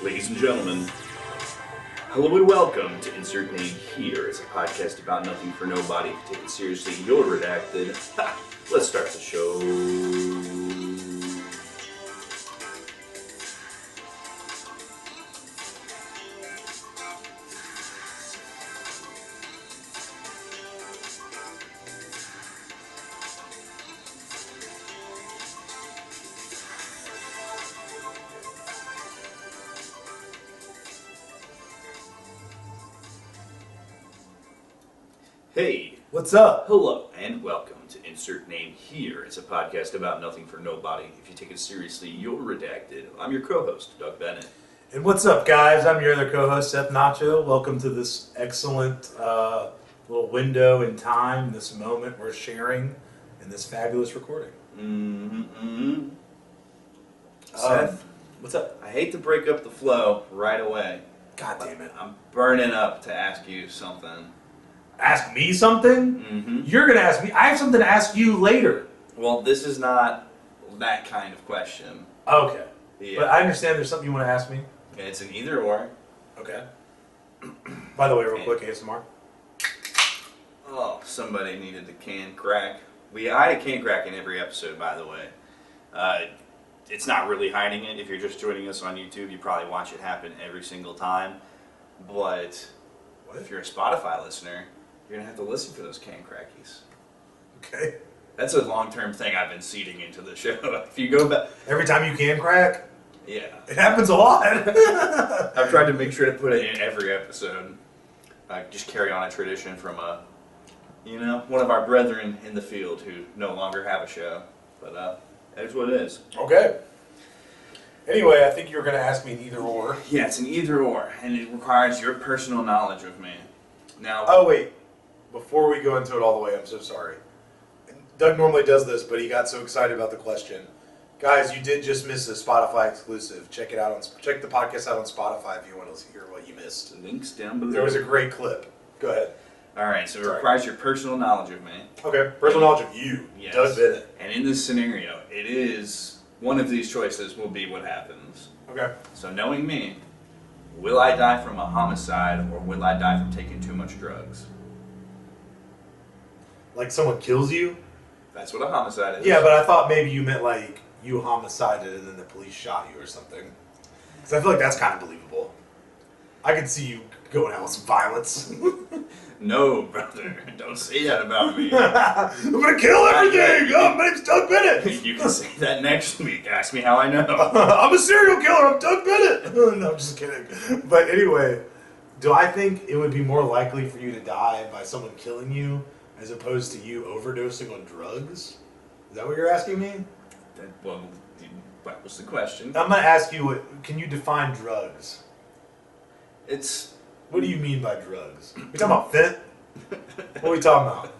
Ladies and gentlemen, hello and welcome to Insert Name Here. It's a podcast about nothing for nobody. If you take it seriously, you're redacted. Let's start the show. Hey, What's up? hello, and welcome to Insert Name Here. It's a podcast about nothing for nobody. If you take it seriously, you're redacted. I'm your co-host, Doug Bennett. And what's up, guys? I'm your other co-host, Seth Nacho. Welcome to this excellent little window in time, this moment we're sharing in this fabulous recording. Seth, what's up? I hate to break up the flow right away. God damn it. I'm burning up to ask you something. Ask me something? Mm-hmm. You're going to ask me. I have something to ask you later. Well, this is not that kind of question. Okay. Yeah. But I understand there's something you want to ask me. It's an either or. Okay. By the way, real quick, ASMR. Oh, somebody needed a can crack. I had a can crack in every episode, by the way. It's not really hiding it. If you're just joining us on YouTube, you probably watch it happen every single time. But if you're a Spotify listener, you're going to have to listen for those can crackies. Okay. That's a long-term thing I've been seeding into the show. If you go back... Every time you can crack? Yeah. It happens a lot. I've tried to make sure to put it in every episode. Just carry on a tradition from one of our brethren in the field who no longer have a show. But that's what it is. Okay. Anyway, I think you were going to ask me an either or. Yeah, it's an either or, and it requires your personal knowledge of me. Now... Oh, wait. Before we go into it all the way, I'm so sorry. Doug normally does this, but he got so excited about the question. Guys, you did just miss a Spotify exclusive. Check the podcast out on Spotify if you want to hear what you missed. Links down below. There was a great clip. Go ahead. Alright, so it requires your personal knowledge of me. Okay. Personal knowledge of you, Yes. Doug Bennett. And in this scenario, it is... one of these choices will be what happens. Okay. So knowing me, will I die from a homicide or will I die from taking too much drugs? Like someone kills you? That's what a homicide is. Yeah, but I thought maybe you meant like you homicided and then the police shot you or something. Because I feel like that's kind of believable. I could see you going out with some violence. No, brother. Don't say that about me. I'm gonna kill everything! Oh, my name's Doug Bennett! You can say that next week. Ask me how I know. I'm a serial killer, I'm Doug Bennett! No, I'm just kidding. But anyway, do I think it would be more likely for you to die by someone killing you as opposed to you overdosing on drugs? Is that what you're asking me? Well, that was the question. I'm gonna ask you, can you define drugs? What do you mean by drugs? We talking about fent? What are we talking about?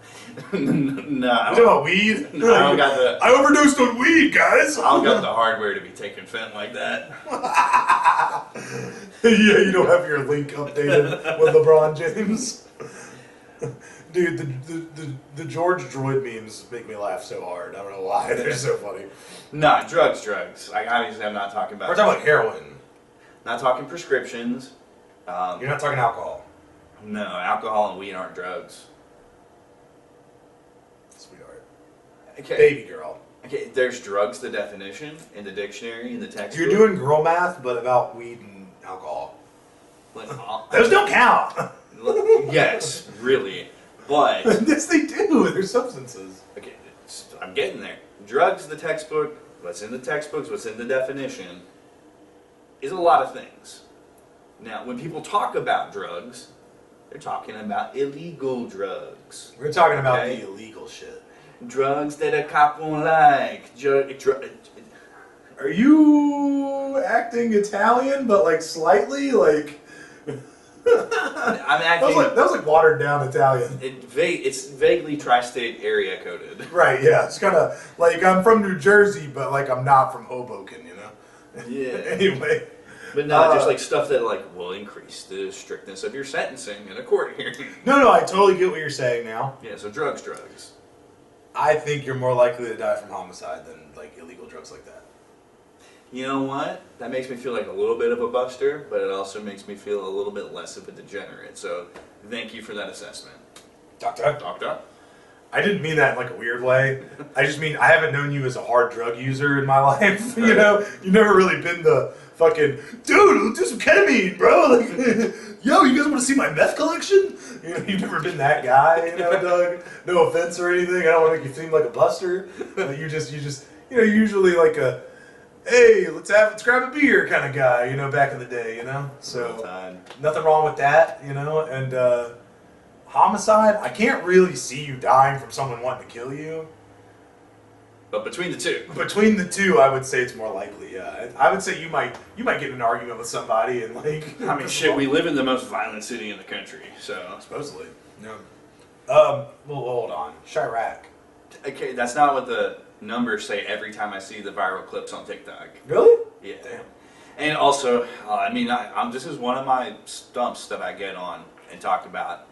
No. We talking about weed? No, I don't got the... I overdosed on weed, guys! I don't got the hardware to be taking fent like that. Yeah, you don't have your link updated with LeBron James. Dude, the George Droid memes make me laugh so hard. I don't know why. They're so funny. Nah, drugs. Obviously, I'm not talking about... We're talking about heroin. Not talking prescriptions. You're not talking alcohol. No, alcohol and weed aren't drugs. Sweetheart. Okay. Baby girl. Okay, there's drugs, the definition, in the dictionary, in the textbook. You're doing girl math, but about weed and alcohol. Like, Those don't count! yes, really. But... yes, they do. They're substances. Okay, I'm getting there. Drugs, the textbook, what's in the textbooks, what's in the definition, is a lot of things. Now, when people talk about drugs, they're talking about illegal drugs. We're talking about the illegal shit. Drugs that a cop won't like. Are you acting Italian, but like slightly? Like... I'm acting... That was like watered down Italian. It's vaguely tri-state area coded. Right, yeah. It's kind of like I'm from New Jersey, but like I'm not from Hoboken, you know? Yeah. Anyway. But no, just like stuff that like will increase the strictness of your sentencing in a court hearing. No, I totally get what you're saying now. Yeah, so drugs. I think you're more likely to die from homicide than like illegal drugs like that. You know what? That makes me feel like a little bit of a buster, but it also makes me feel a little bit less of a degenerate. So thank you for that assessment. Doctor? Doctor? I didn't mean that in like a weird way. I just mean I haven't known you as a hard drug user in my life. You know, you've never really been the fucking dude. Let's do some ketamine, bro. Like, yo, you guys want to see my meth collection? You know, you've never been that guy. You know, Doug. No offense or anything. I don't want to make you seem like a buster. You just, you know, usually like a, hey, let's grab a beer kind of guy. You know, back in the day. You know, so nothing wrong with that. You know, and. Homicide, I can't really see you dying from someone wanting to kill you. But between the two. Between the two, I would say it's more likely, yeah. I would say you might get in an argument with somebody and like... I mean, shit, we live in the most violent city in the country, so... Supposedly. No. Well, hold on. Chirac. Okay, that's not what the numbers say every time I see the viral clips on TikTok. Really? Yeah. Damn. And also, I mean, this is one of my stumps that I get on and talk about.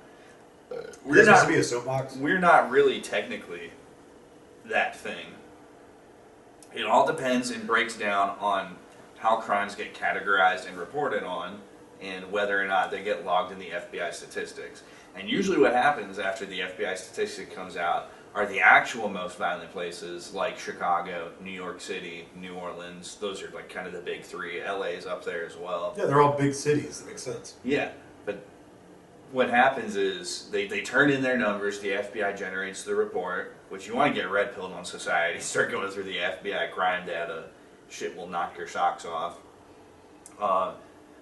We're not to be a soapbox. We're not really technically that thing. It all depends and breaks down on how crimes get categorized and reported on, and whether or not they get logged in the FBI statistics. And usually, what happens after the FBI statistic comes out are the actual most violent places like Chicago, New York City, New Orleans. Those are like kind of the big three. LA's up there as well. Yeah, they're all big cities. That makes sense. Yeah, but what happens is they turn in their numbers, the FBI generates the report, which you want to get red pilled on society, start going through the FBI crime data, shit will knock your socks off.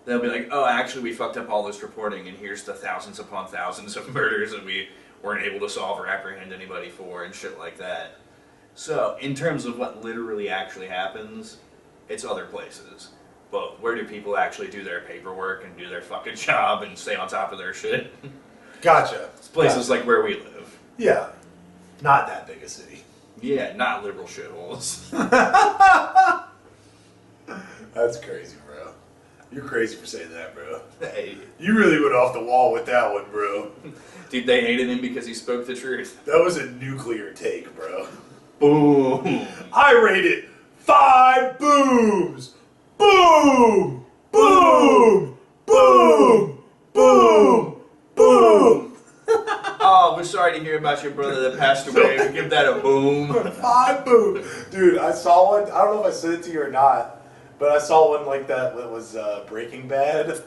They'll be like, oh, actually we fucked up all this reporting and here's the thousands upon thousands of murders that we weren't able to solve or apprehend anybody for and shit like that. So, in terms of what literally actually happens, it's other places. But where do people actually do their paperwork and do their fucking job and stay on top of their shit? Gotcha. It's places like where we live. Yeah. Not that big a city. Yeah, not liberal shitholes. That's crazy, bro. You're crazy for saying that, bro. Hey. You really went off the wall with that one, bro. Dude, they hated him because he spoke the truth. That was a nuclear take, bro. Boom. I rate it 5 booms. Boom! Boom! Boom! Boom! Boom! Oh, we're sorry to hear about your brother that passed away. We give that a boom. 5 boom! Dude, I saw one. I don't know if I sent it to you or not, but I saw one like that was Breaking Bad. It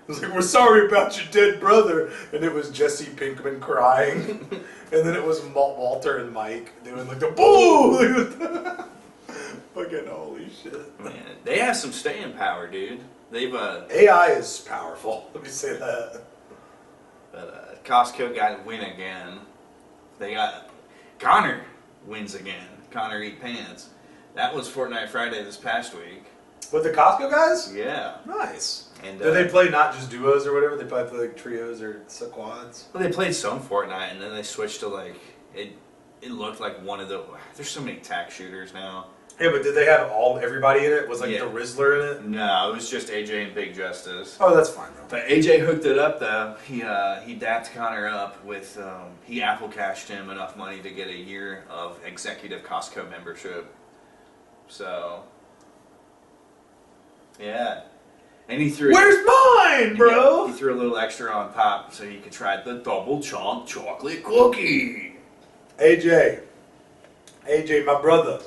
was like, we're sorry about your dead brother. And it was Jesse Pinkman crying. And then it was Walter and Mike doing like the boom! Fucking holy shit. Man, they have some staying power, dude. They've, AI is powerful. Let me say that. But Costco got to win again. They got Connor wins again. Connor eat pants. That was Fortnite Friday this past week. With the Costco guys? Yeah. Nice. And do they play not just duos or whatever? They play like trios or quads? Well, they played some Fortnite, and then they switched to like it looked like one of the. There's so many tack shooters now. Yeah, but did they have everybody in it? Was like the Rizzler in it? No, it was just AJ and Big Justice. Oh, that's fine though. But AJ hooked it up though. He dapped Connor up with he Apple cashed him enough money to get a year of executive Costco membership. So yeah. And he threw Where's mine, bro? He threw a little extra on top so you could try the double chomp chocolate cookie. AJ, my brother.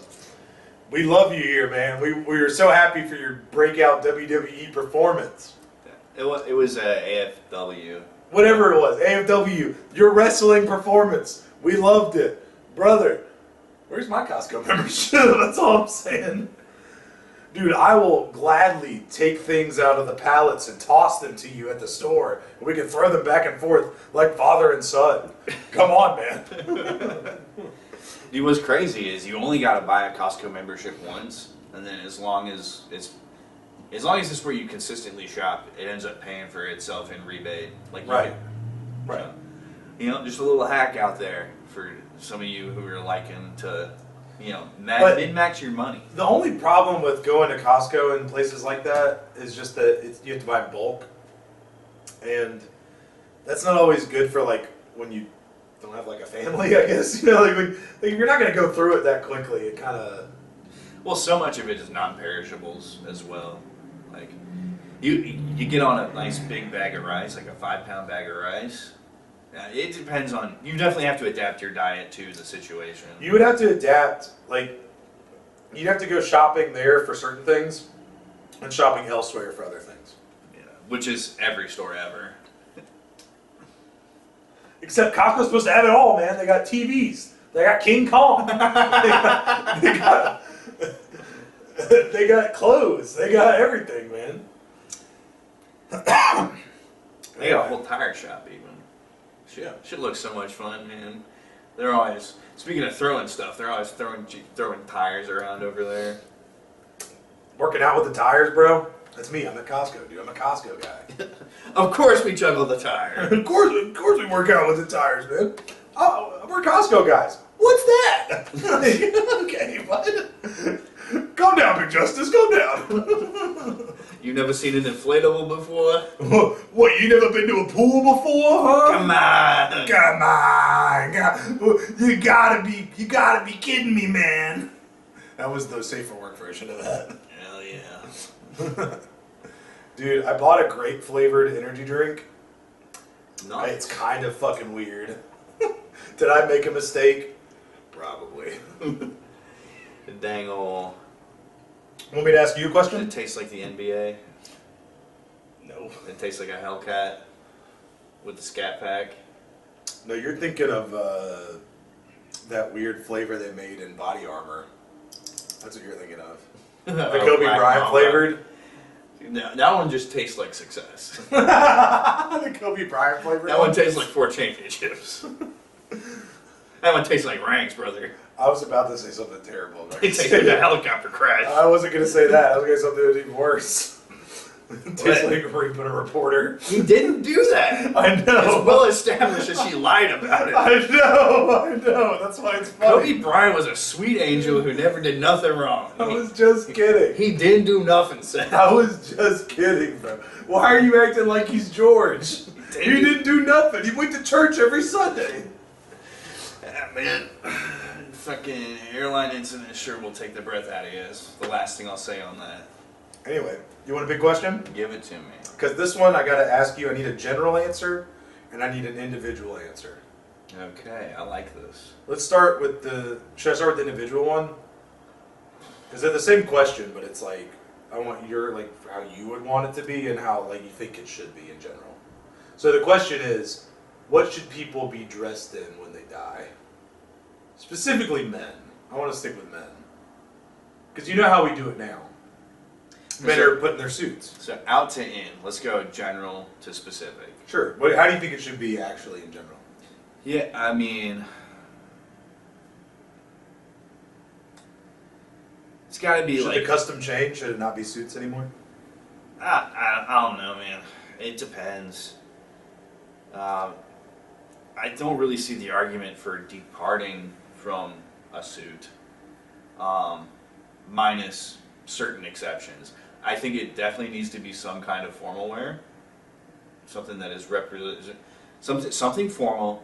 We love you here, man. We were so happy for your breakout WWE performance. It was AFW. Whatever it was, AFW, your wrestling performance. We loved it. Brother, where's my Costco membership? That's all I'm saying. Dude, I will gladly take things out of the pallets and toss them to you at the store. And we can throw them back and forth like father and son. Come on, man. Dude, what's crazy is you only got to buy a Costco membership once, and then as long as it's where you consistently shop, it ends up paying for itself in rebate. Like right. So, you know, just a little hack out there for some of you who are liking to, you know, min-max your money. The only problem with going to Costco and places like that is just that you have to buy in bulk, and that's not always good for like when you don't have like a family, I guess. You know, like if you're not gonna go through it that quickly. It kind of. Well, so much of it is non-perishables as well. Like you get on a nice big bag of rice, like a 5-pound bag of rice. It depends on. You definitely have to adapt your diet to the situation. You would have to adapt, like, you'd have to go shopping there for certain things and shopping elsewhere for other things. Yeah, which is every store ever. Except Costco's supposed to have it all, man. They got TVs. They got King Kong. They got clothes. They got everything, man. They got a whole tire shop even. Shit looks so much fun, man. They're always, speaking of throwing stuff, they're always throwing tires around over there. Working out with the tires, bro. That's me. I'm at Costco, dude. I'm a Costco guy. Of course we juggle the tire. Of course we work out with the tires, man. Oh, we're Costco guys. What's that? Okay, bud. Calm down, Big Justice. Calm down. You never seen an inflatable before? What? You never been to a pool before, huh? Come on. Come on. You gotta be kidding me, man. That was the safe for work version of that. Hell yeah. Dude, I bought a grape flavored energy drink. Nice. It's kind of fucking weird. Did I make a mistake? Probably. The dang ol'. Want me to ask you a Does question? it taste like the NBA? No. It tastes like a Hellcat with the Scat Pack. No, you're thinking of that weird flavor they made in Body Armor. That's what you're thinking of. The Kobe Bryant flavored. No, that one just tastes like success. The Kobe Bryant flavored. That one tastes like 4 championships. That one tastes like ranks, brother. I was about to say something terrible. It tastes like a helicopter crash. I wasn't going to say that. I was going to say something that was even worse. It tastes like raping a reporter. You didn't do that. I know. It's well established that she lied about it. I know. That's why it's funny. Kobe Bryant was a sweet angel who never did nothing wrong. I was just kidding. He didn't do nothing, Sam. I was just kidding, bro. Why are you acting like he's George? He didn't do nothing. He went to church every Sunday. Yeah, man. Fucking airline incident sure will take the breath out of you. That's the last thing I'll say on that. Anyway, you want a big question? Give it to me. Because this one, I got to ask you, I need a general answer, and I need an individual answer. Okay, I like this. Let's start with should I start with the individual one? Because they're the same question, but it's like, I want your, like, how you would want it to be and how, like, you think it should be in general. So the question is, what should people be dressed in when they die? Specifically men. I want to stick with men. Because you know how we do it now. Men are put in their suits. So out to in. Let's go general to specific. Sure. How do you think it should be actually in general? Yeah, I mean, it's got to be Should like the custom change? Should it not be suits anymore? I don't know, man. It depends. I don't really see the argument for departing from a suit, minus certain exceptions. I think it definitely needs to be some kind of formal wear, something that is something formal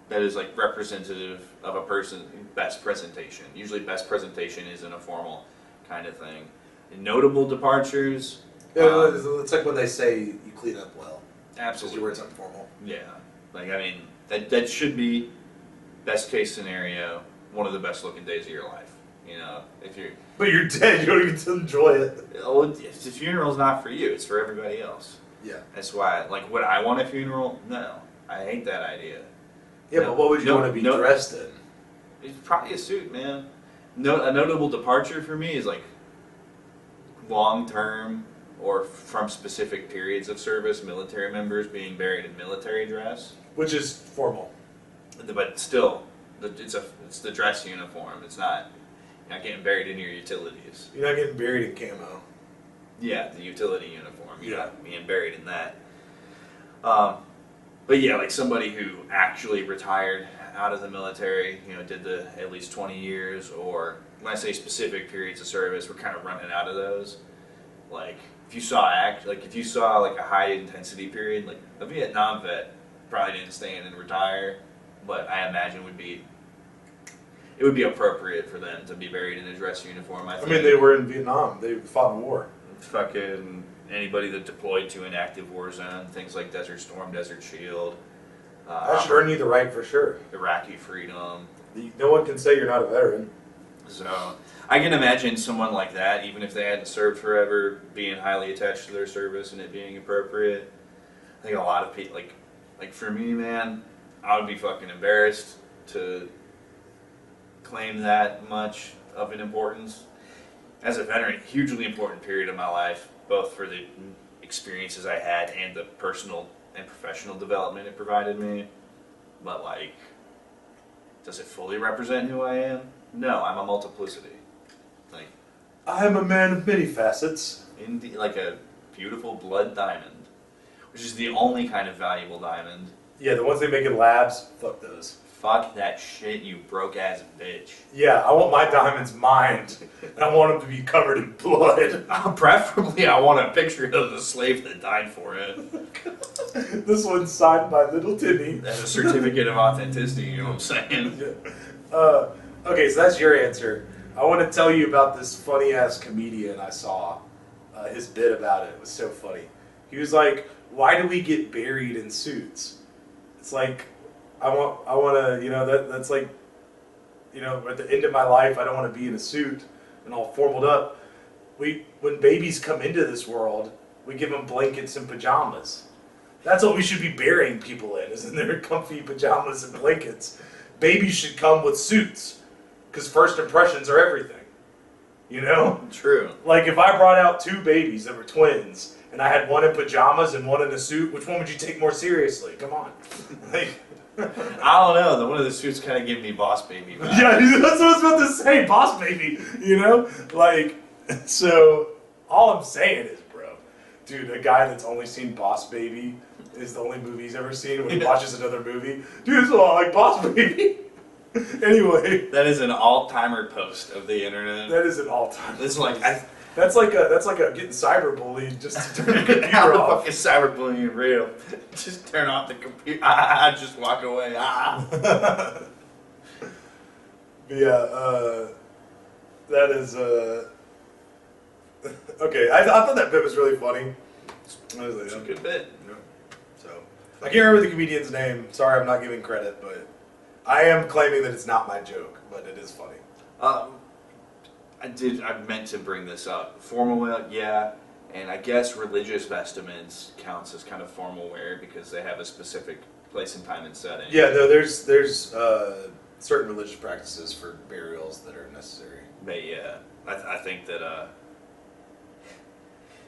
that is like representative of a person's best presentation. Usually, best presentation is in a formal kind of thing. And notable departures. Yeah, it's like when they say you clean up well. Absolutely. You wear something formal. Yeah, like I mean that should be best case scenario, one of the best looking days of your life. You know, if you're. But you're dead. You don't even enjoy it. Well, the funeral's not for you; it's for everybody else. Yeah. That's why, like, would I want a funeral? No, I hate that idea. Yeah, No, but what would you no, want to be no. dressed in? It's probably a suit, man. No, a notable departure for me is like long term or from specific periods of service, military members being buried in military dress. Which is formal. But still, it's the dress uniform. It's not. You're not getting buried in your utilities. You're not getting buried in camo. Yeah, the utility uniform. You're Yeah. not being buried in that. But yeah, like somebody who actually retired out of the military, you know, did at least 20 years, or when I say specific periods of service, we're kind of running out of those. Like if you saw like a high intensity period, like a Vietnam vet probably didn't stay in and retire, but I imagine would be it would be appropriate for them to be buried in a dress uniform. I I think. mean, they were in Vietnam. They fought in war. Fucking anybody that deployed to an active war zone, things like Desert Storm, Desert Shield, That should earn you the right for sure. Iraqi Freedom. No one can say you're not a veteran. So I can imagine someone like that, even if they hadn't served forever, being highly attached to their service and it being appropriate. I think a lot of people, like for me, man, I would be fucking embarrassed to claim that much of an importance. As a veteran, hugely important period of my life, both for the experiences I had and the personal and professional development it provided me. But like, does it fully represent who I am? No, I'm a multiplicity. Like, I'm a man of many facets. like a beautiful blood diamond, which is the only kind of valuable diamond. Yeah, the ones they make in labs, fuck those. Fuck that shit, you broke ass bitch. Yeah, I want my diamonds mined, and I want them to be covered in blood. Preferably, I want a picture of the slave that died for it. This one's signed by Little Timmy. And a certificate of authenticity, you know what I'm saying? Okay, so that's your answer. I want to tell you about this funny ass comedian I saw. His bit about it was so funny. He was like, "Why do we get buried in suits?" It's like, I want to, that's like, at the end of my life, I don't want to be in a suit and all formaled up. When babies come into this world, we give them blankets and pajamas. That's what we should be burying people in, is in their comfy pajamas and blankets. Babies should come with suits, because first impressions are everything. You know? True. Like, if I brought out two babies that were twins, and I had one in pajamas and one in a suit, which one would you take more seriously? Come on. Like, I don't know. One of the suits kind of gave me Boss Baby vibes. yeah, that's what I was about to say, Boss Baby. Like, so all I'm saying is, bro, dude, a guy that's only seen Boss Baby is the only movie he's ever seen. When he watches another movie, dude, it's a lot like Boss Baby. Anyway, That is an all-timer post of the internet. that is an all-time. It's like, That's like a getting cyberbullied just to turn the how computer the off. fuck is cyberbullying real? Just turn off the computer. Just walk away. But yeah, that is okay. I thought that bit was really funny. I was like, It's a good bit. So I can't remember the comedian's name. Sorry, I'm not giving credit, but I am claiming that it's not my joke, but it is funny. I meant to bring this up. Formal wear, yeah, and I guess religious vestments counts as kind of formal wear because they have a specific place and time and setting. Yeah, no, there's certain religious practices for burials that are necessary. But yeah, I think that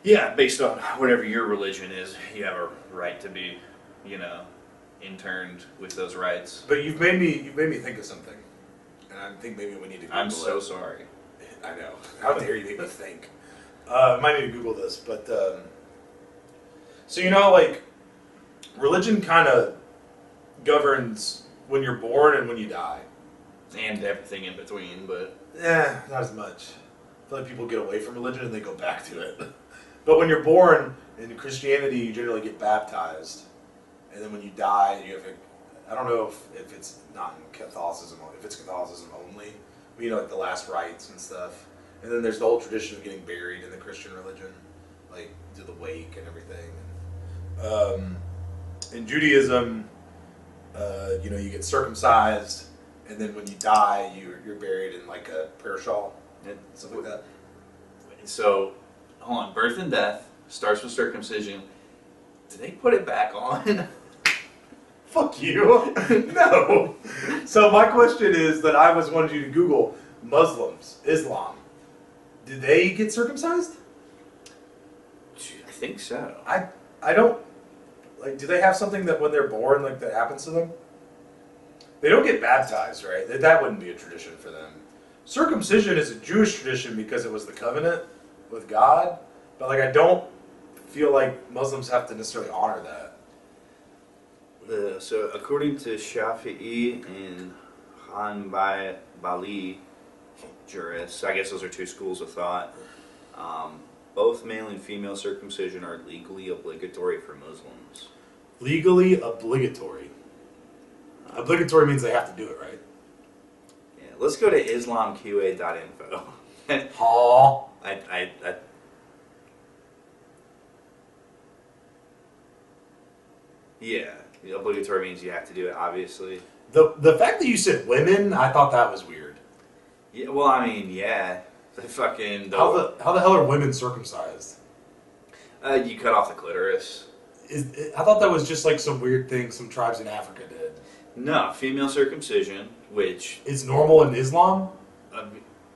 yeah, based on whatever your religion is, you have a right to be, interned with those rights. But you've made me think of something, and I think maybe we need to Google I'm so it. sorry. I know. How dare you make me think? I might need to Google this, but so like religion kind of governs when you're born and when you die. And everything in between, but Not as much. I feel like people get away from religion and they go back to it. But when you're born in Christianity, you generally get baptized, and then when you die, you have I don't know if it's not in Catholicism, if it's Catholicism only, like the last rites and stuff. And then there's the whole tradition of getting buried in the Christian religion, like do the wake and everything. In Judaism, you get circumcised, and then when you die, you're buried in like a prayer shawl, stuff like that. So, hold on. Birth and death starts with circumcision. Did they put it back on? Fuck you. No. So my question is that I wanted you to Google Muslims, Islam. Did they get circumcised? I think so. I don't do they have something that when they're born that happens to them? They don't get baptized, right? That wouldn't be a tradition for them. Circumcision is a Jewish tradition because it was the covenant with God, but I don't feel like Muslims have to necessarily honor that. So, according to Shafi'i and Hanbali jurists, I guess those are two schools of thought, both male and female circumcision are legally obligatory for Muslims. Legally obligatory. Obligatory means they have to do it, right? Yeah, let's go to islamqa.info. Hall. I yeah, obligatory means you have to do it, obviously. The fact that you said women, I thought that was weird. Yeah, well, I mean, yeah, the fucking How the hell are women circumcised? you cut off the clitoris. I thought that was just like some weird thing some tribes in Africa did. No, female circumcision, which Is normal in Islam?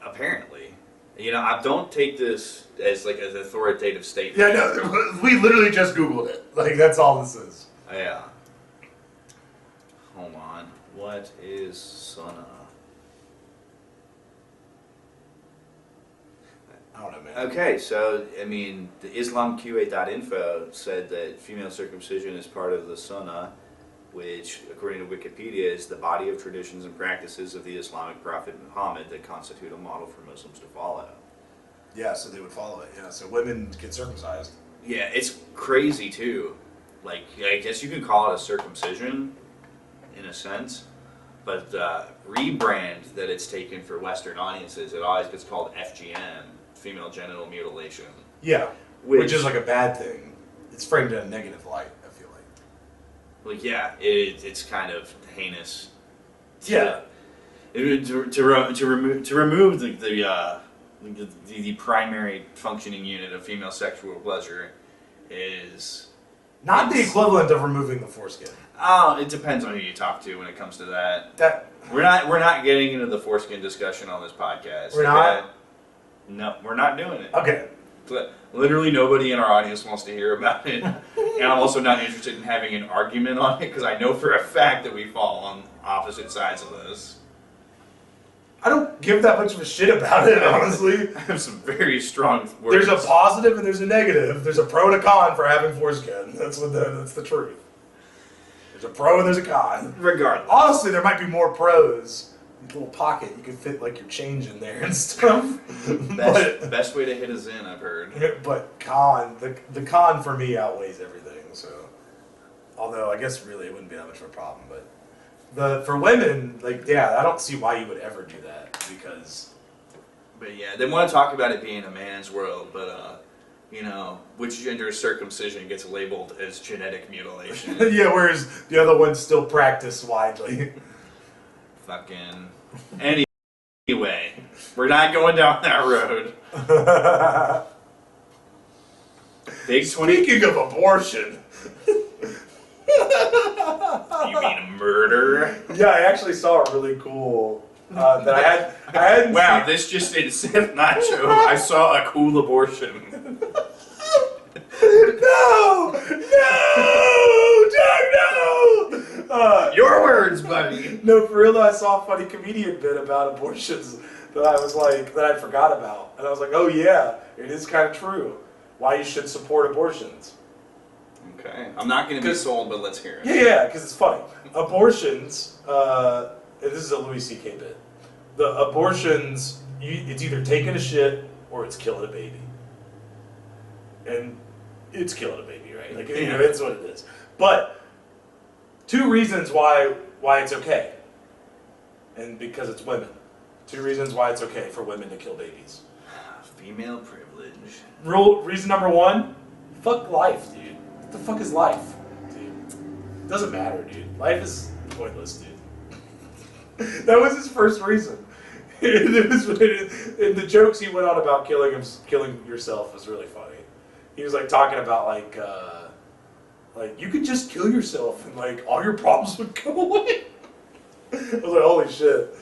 apparently, I don't take this as like an authoritative statement. Yeah, no, we literally just Googled it. Like, that's all this is. Yeah. Hold on. What is sunnah? I don't know, man. Okay, so, I mean, the IslamQA.info said that female circumcision is part of the sunnah, which, according to Wikipedia, is the body of traditions and practices of the Islamic prophet Muhammad that constitute a model for Muslims to follow. Yeah, so they would follow it. Yeah, so women get circumcised. Yeah, it's crazy, too. Like, I guess you could call it a circumcision, in a sense, but the rebrand that it's taken for Western audiences, it always gets called FGM, female genital mutilation. Yeah, which is like a bad thing. It's framed in a negative light, I feel like. Like, yeah, it's kind of heinous. Yeah. To remove the primary functioning unit of female sexual pleasure is Not the equivalent of removing the foreskin. oh, it depends on who you talk to when it comes to that. We're not getting into the foreskin discussion on this podcast. We're not? No, we're not doing it. Okay. Literally nobody in our audience wants to hear about it. And I'm also not interested in having an argument on it because I know for a fact that we fall on opposite sides of this. I don't give that much of a shit about it, honestly. I have some very strong words. There's a positive and there's a negative. There's a pro and a con for having foreskin. That's the truth. There's a pro and there's a con. Regardless. Honestly, there might be more pros. Little pocket, you could fit like your change in there and stuff. Best way to hit a zen, I've heard. But the con for me outweighs everything. So, although I guess really it wouldn't be that much of a problem, but for women, like, yeah, I don't see why you would ever do that because. But yeah, they want to talk about it being a man's world, but which gender circumcision gets labeled as genetic mutilation. Yeah, whereas the other one's still practiced widely. Fucking. Anyway, we're not going down that road. Big 20. Speaking of abortion. You mean murder? Yeah, I actually saw a really cool that I hadn't Wow, seen. this just said Seth Nacho. I saw a cool abortion. No! Jack, no! Your words, buddy. No, for real though, I saw a funny comedian bit about abortions that I forgot about. And I was like, oh yeah, it is kind of true. Why you should support abortions. Okay. I'm not going to be sold, but let's hear it. Yeah, because it's funny. Abortions, this is a Louis C.K. bit. The abortions, it's either taking a shit or it's killing a baby. And it's killing a baby, right? Like, it's what it is. But two reasons why it's okay. And because it's women. Two reasons why it's okay for women to kill babies. Female privilege. Reason number one, fuck life, dude. What the fuck is life, dude? Doesn't matter, dude. Life is pointless, dude. That was his first reason. And the jokes he went on about killing yourself was really funny. He was like talking about like you could just kill yourself and like all your problems would go away. I was like, holy shit.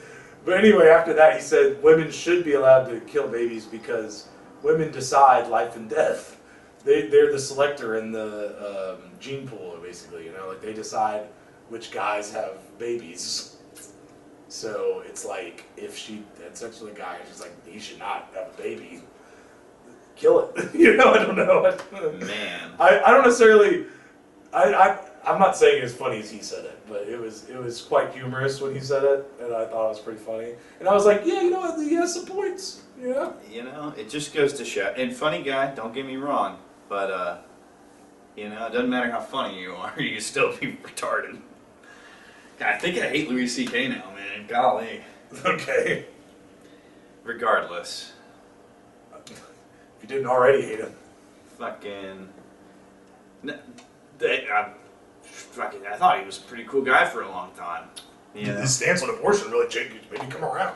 But anyway, after that he said women should be allowed to kill babies because women decide life and death. They're the selector in the gene pool, basically. Like they decide which guys have babies. So it's like if she had sex with a guy, she's like, he should not have a baby. Kill it. I don't know. Man. I don't necessarily. I'm not saying it as funny as he said it, but it was quite humorous when he said it, and I thought it was pretty funny. And I was like, yeah, what, he has some points. Yeah. It just goes to show. And funny guy, don't get me wrong, but it doesn't matter how funny you are, you can still be retarded. God, I think I hate Louis C.K. now, man. Golly. Okay. Regardless, If you didn't already hate him. fucking. I thought he was a pretty cool guy for a long time. Yeah. His stance on abortion really changed. Made me come around.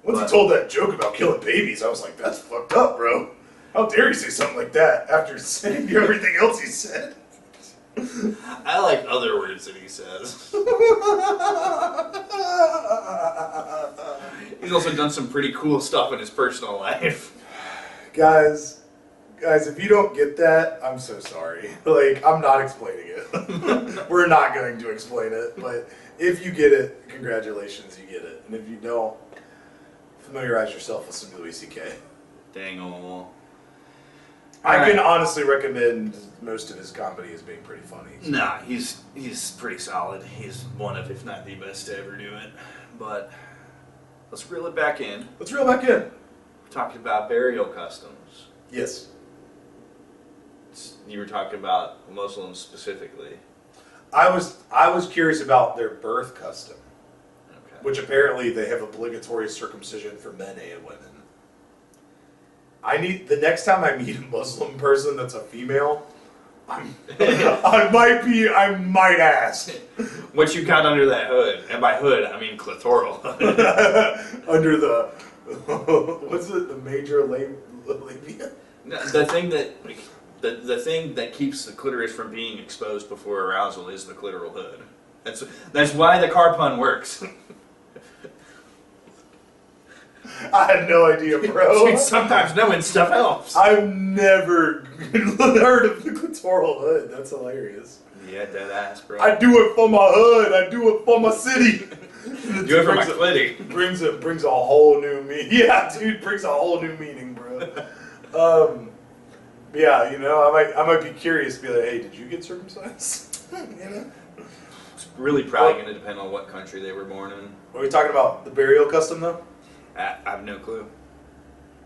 Once he told that joke about killing babies, I was like, that's fucked up, bro. How dare you say something like that after saying everything else he said? I like other words that he says. He's also done some pretty cool stuff in his personal life. Guys, if you don't get that, I'm so sorry. Like, I'm not explaining it. We're not going to explain it, but if you get it, congratulations, you get it. And if you don't, familiarize yourself with some Louis C.K. Dang ol'. I can honestly recommend most of his comedy as being pretty funny. Nah, he's pretty solid. He's one of, if not the best to ever do it. But let's reel it back in. Let's reel back in. We're talking about burial customs. Yes. You were talking about Muslims specifically. I was curious about their birth custom, Okay. which apparently they have obligatory circumcision for men and women. The next time I meet a Muslim person that's a female, I might ask. What you got under that hood? And by hood, I mean clitoral. Under the, what's it, the major labia? The thing that the thing that keeps the clitoris from being exposed before arousal is the clitoral hood. That's why the car pun works. I had no idea, bro. Sometimes knowing stuff helps. I've never heard of the clitoral hood. That's hilarious. Yeah, dead ass, bro. I do it for my hood. I do it for my city. Do it for my clitty. Brings a whole new meaning. Yeah, dude, brings a whole new meaning, bro. Yeah, you know, I might be curious. Be like, hey, did you get circumcised? You know. It's really probably going to depend on what country they were born in. Are we talking about the burial custom though? I have no clue.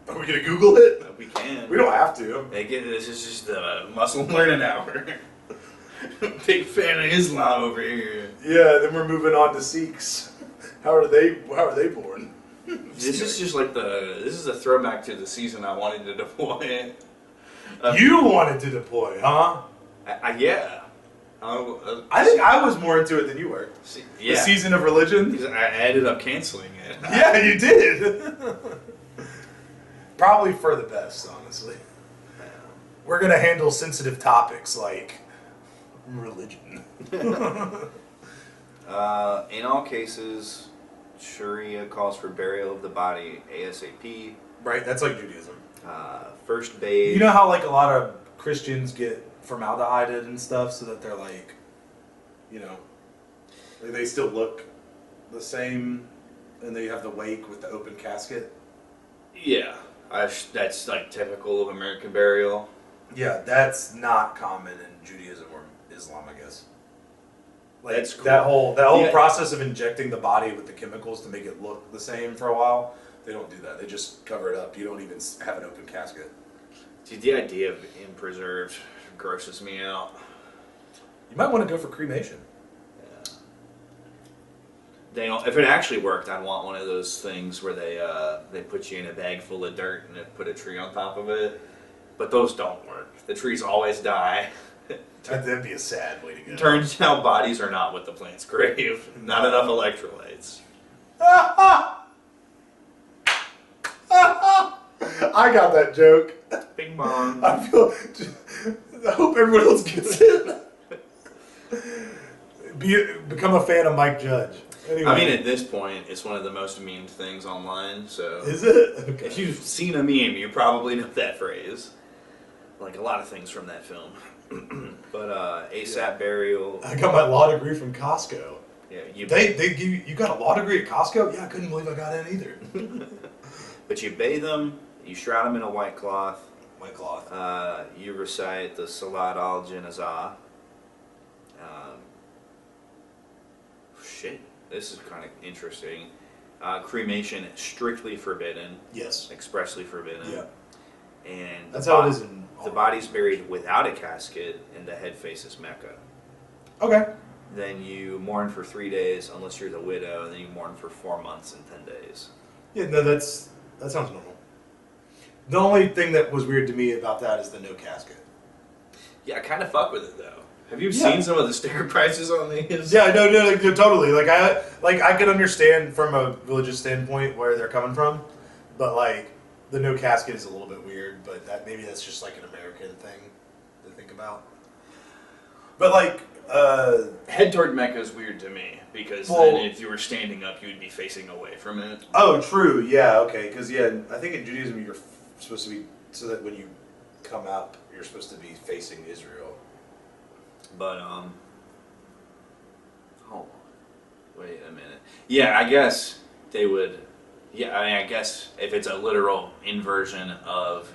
Are we gonna Google it? We can. We don't have to. This is just the Muslim learning hour. Big fan of Islam over here. Yeah, then we're moving on to Sikhs. How are they born? This is just like this is a throwback to the season I wanted to deploy. You wanted to deploy, huh? Yeah. I think I was more into it than you were. Yeah. The season of religion? I ended up canceling it. Yeah, you did. Probably for the best, honestly. We're going to handle sensitive topics like religion. In all cases, Sharia calls for burial of the body ASAP. Right, that's like Judaism. First bathe. You know how like a lot of Christians get formaldehyded and stuff so that they're like, you know, they still look the same and they have the wake with the open casket? Yeah. That's like typical of American burial. Yeah, that's not common in Judaism or Islam, I guess. Like That's cool. that whole Yeah. process of injecting the body with the chemicals to make it look the same for a while, they don't do that. They just cover it up. You don't even have an open casket. Dude, the idea of being preserved grosses me out. You might want to go for cremation. If it actually worked, I'd want one of those things where they put you in a bag full of dirt and they put a tree on top of it. But those don't work. The trees always die. That'd be a sad way to go. Turns out bodies are not what the plants crave. Not enough electrolytes. I got that joke. Bing bong. I hope everyone else gets it. Become a fan of Mike Judge. Anyway. I mean, at this point, it's one of the most memed things online, so... Is it? Okay. If you've seen a meme, you probably know that phrase. Like a lot of things from that film. But ASAP burial... I got my law degree from Costco. Yeah, They give you got a law degree at Costco? Yeah, I couldn't believe I got in either. But you bathe them, you shroud them in a white cloth. White cloth. You recite the Salat al-Janazah. Shit, this is kind of interesting. Cremation strictly forbidden. Yes. Expressly forbidden. Yeah. And that's how it is in... The body's buried without a casket, and the head faces Mecca. Okay. then you mourn for 3 days unless you're the widow, and then you mourn for 4 months and 10 days. Yeah, no, that sounds normal. The only thing that was weird to me about that is the no casket. Yeah, I kind of fuck with it though. Have you Yeah. seen some of the sticker prices on these? Yeah, no, totally. I could understand from a religious standpoint where they're coming from, but like the no casket is a little bit weird. But maybe that's just like an American thing to think about. But like, Head toward Mecca is weird to me because Well- then if you were standing up, you'd be facing away from it. oh, true, yeah, okay, because I think in Judaism you're supposed to be so that when you come up, you're supposed to be facing Israel. But oh, wait a minute. Yeah, I guess they would. Yeah, I mean, I guess if it's a literal inversion of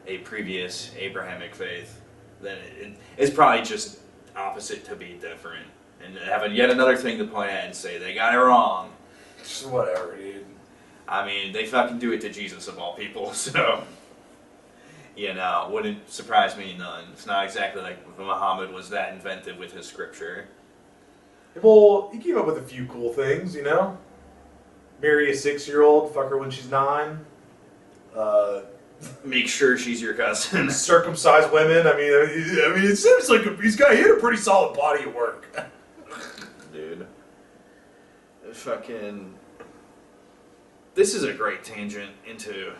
a previous Abrahamic faith, then it's probably just opposite to be different, and have yet another thing to point at and say they got it wrong. Just whatever, dude. I mean, they fucking do it to Jesus of all people, so wouldn't surprise me none. It's not exactly like Muhammad was that inventive with his scripture. Well, he came up with a few cool things, you know? Marry a 6-year-old, fuck her when she's 9. Make sure she's your cousin. Circumcise women. I mean, it seems like he had a pretty solid body of work. Dude. Fucking. This is a great tangent into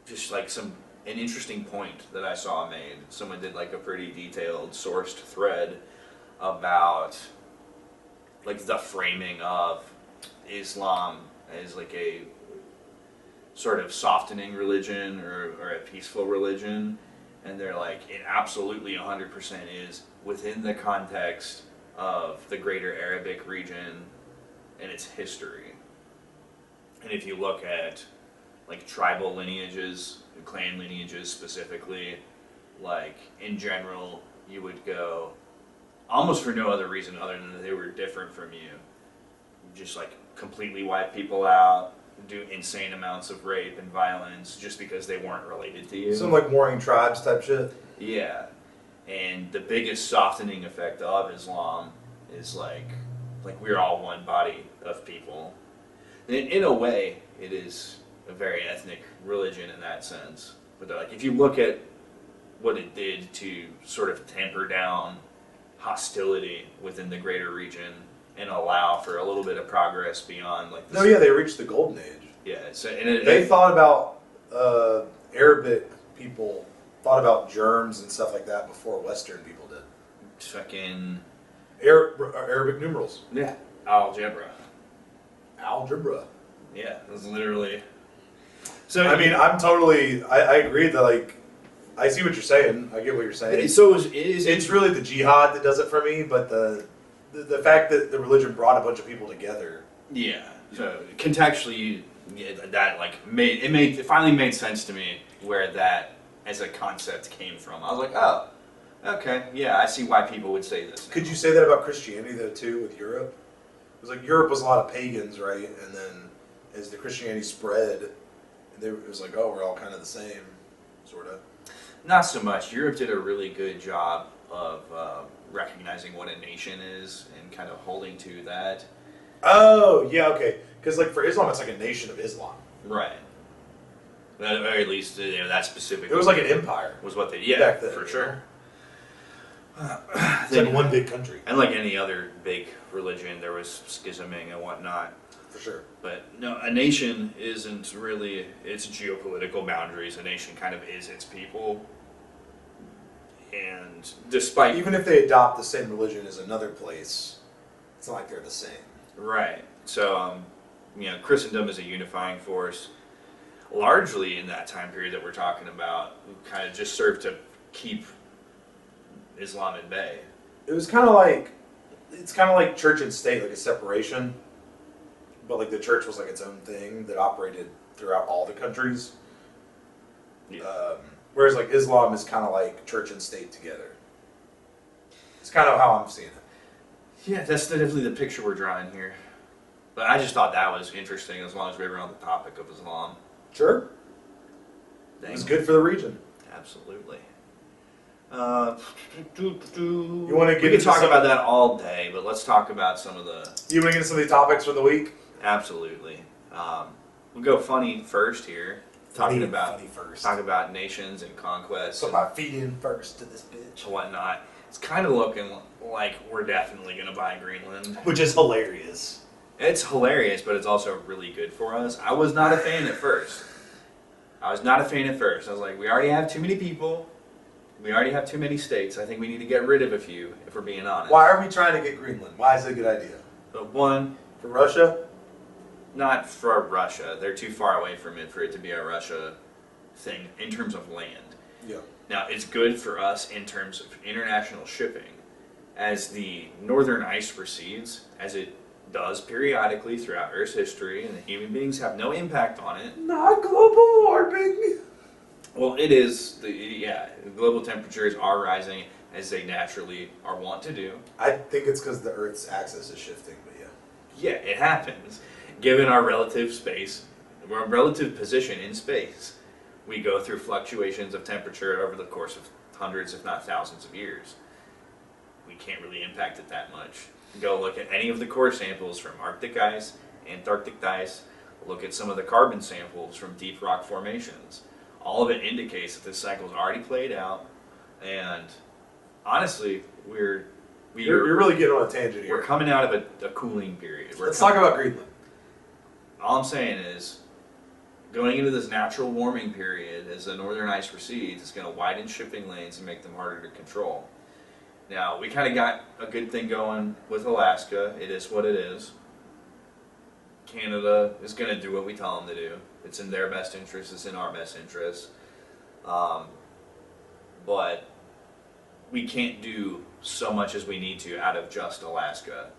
just like an interesting point that I saw made. Someone did like a pretty detailed sourced thread about like the framing of Islam as like a sort of softening religion or a peaceful religion, and they're like, it absolutely 100% is within the context of the greater Arabic region and its history. And if you look at like tribal lineages, clan lineages specifically, like in general, you would go almost for no other reason other than that they were different from you. Just like completely wipe people out, do insane amounts of rape and violence just because they weren't related to you. Some like warring tribes type shit. Yeah. And the biggest softening effect of Islam is like we're all one body of people. And in a way, it is a very ethnic religion in that sense. But like, if you look at what it did to sort of tamper down hostility within the greater region and allow for a little bit of progress beyond like. No, yeah, they reached the golden age. Yeah, so They thought about Arabic people thought about germs and stuff like that before Western people did. fucking Arabic numerals, yeah, algebra. algebra. Yeah, it was literally. So I mean, I agree that like, I see what you're saying. I get what you're saying. so it is. It's really the jihad that does it for me, but the fact that the religion brought a bunch of people together. Yeah. So contextually, yeah, that like it finally made sense to me where that as a concept came from. I was like, oh, okay, yeah, I see why people would say this now. Could you say that about Christianity though too with Europe? It was like Europe was a lot of pagans, right? And then as the Christianity spread, it was like, oh, we're all kind of the same, sort of. Not so much. Europe did a really good job of recognizing what a nation is and kind of holding to that. Oh, yeah, okay. Because like for Islam, it's like a nation of Islam. Right. At the very least, that specific. It was like an empire. Was what they Back then, for sure. It's like one big country. And like any other big religion, there was schisming and whatnot. For sure. But no, a nation isn't really its geopolitical boundaries. A nation kind of is its people. And despite... Even if they adopt the same religion as another place, it's not like they're the same. Right. So, Christendom is a unifying force. Largely in that time period that we're talking about, kind of just served to keep Islam at bay. It was kind of like, it's kind of like church and state, like a separation. But like the church was like its own thing that operated throughout all the countries. Yeah. Whereas like Islam is kind of like church and state together. It's kind of how I'm seeing it. Yeah, that's definitely the picture we're drawing here. But I just thought that was interesting as long as we were on the topic of Islam. Sure. Dang. It was good for the region. Absolutely. You wanna get We could into talk some- about that all day, but let's talk about some of the. You want to get into some of the topics for the week? Absolutely. We'll go funny first here. Talking about first. talk about nations and conquests So and about feeding first to this bitch. whatnot. It's kind of looking like we're definitely going to buy Greenland. Which is hilarious. It's hilarious, but it's also really good for us. I was not a fan at first. I was like, we already have too many people. We already have too many states. I think we need to get rid of a few, if we're being honest. Why are we trying to get Greenland? Why is it a good idea? But one, For Russia? not for Russia. They're too far away from it for it to be a Russia thing in terms of land. Yeah. Now, it's good for us in terms of international shipping. As the northern ice recedes, as it does periodically throughout Earth's history, and the human beings have no impact on it. Not global warming. Well, it is, global temperatures are rising as they naturally are wont to do. I think it's because the Earth's axis is shifting, but yeah. Yeah, it happens. Given our relative position in space, we go through fluctuations of temperature over the course of hundreds, if not thousands of years. We can't really impact it that much. Go look at any of the core samples from Arctic ice, Antarctic ice, look at some of the carbon samples from deep rock formations. All of it indicates that this cycle's already played out, and honestly, You're really getting on a tangent here. we're coming out of a cooling period. Let's talk about Greenland. All I'm saying is, going into this natural warming period, as the northern ice recedes, it's going to widen shipping lanes and make them harder to control. Now, we kind of got a good thing going with Alaska. It is what it is. Canada is going to do what we tell them to do. It's in their best interest. It's in our best interest. But we can't do so much as we need to out of just Alaska.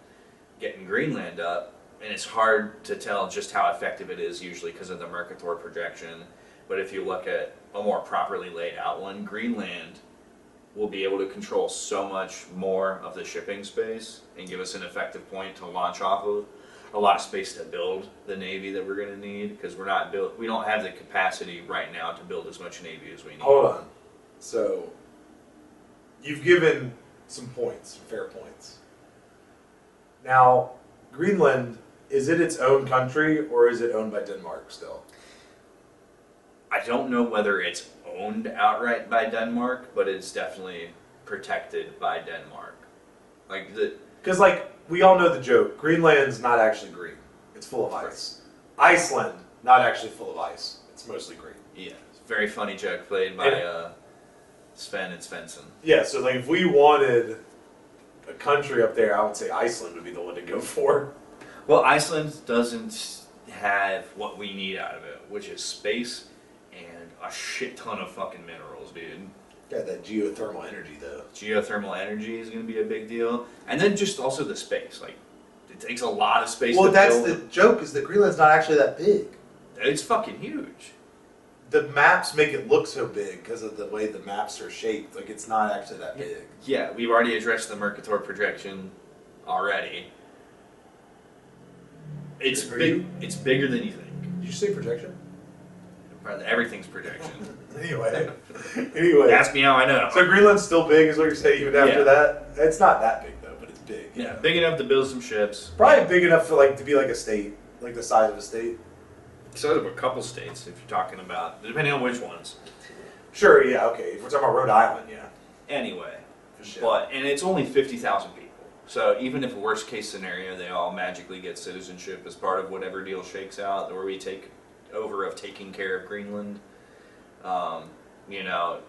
Getting Greenland up, and it's hard to tell just how effective it is usually because of the Mercator projection. But if you look at a more properly laid out one, Greenland will be able to control so much more of the shipping space and give us an effective point to launch off of. A lot of space to build the Navy that we're going to need, because we don't have the capacity right now to build as much Navy as we need. Hold on. So, you've given some points, some fair points. Now, Greenland, is it its own country or is it owned by Denmark still? I don't know whether it's owned outright by Denmark, but it's definitely protected by Denmark. Because, we all know the joke. Greenland's not actually green. It's full of ice. Iceland, not actually full of ice. It's mostly green. Yeah, it's a very funny joke played by Sven and Svensson. Yeah, so if we wanted a country up there, I would say Iceland would be the one to go for. Well, Iceland doesn't have what we need out of it, which is space and a shit ton of fucking minerals, dude. Got that geothermal energy, though. Geothermal energy is going to be a big deal. And then just also the space. It takes a lot of space Well, to that's build. the joke, is that Greenland's not actually that big. It's fucking huge. The maps make it look so big because of the way the maps are shaped. It's not actually that big. Yeah, we've already addressed the Mercator projection already. It's big. It's bigger than you think. Did you say projection? Everything's projection. Anyway. Ask me how I know. So Greenland's still big, is what you're saying, even after Yeah. that? It's not that big, though, but it's big. Yeah, big enough to build some ships. Probably big enough for to be like a state, like the size of a state. So of a couple states, if you're talking about, depending on which ones. Sure, yeah, okay. If we're talking about Rhode Island, yeah. Anyway, For sure. and it's only 50,000 people. So even if worst case scenario, they all magically get citizenship as part of whatever deal shakes out, or we take over of taking care of Greenland,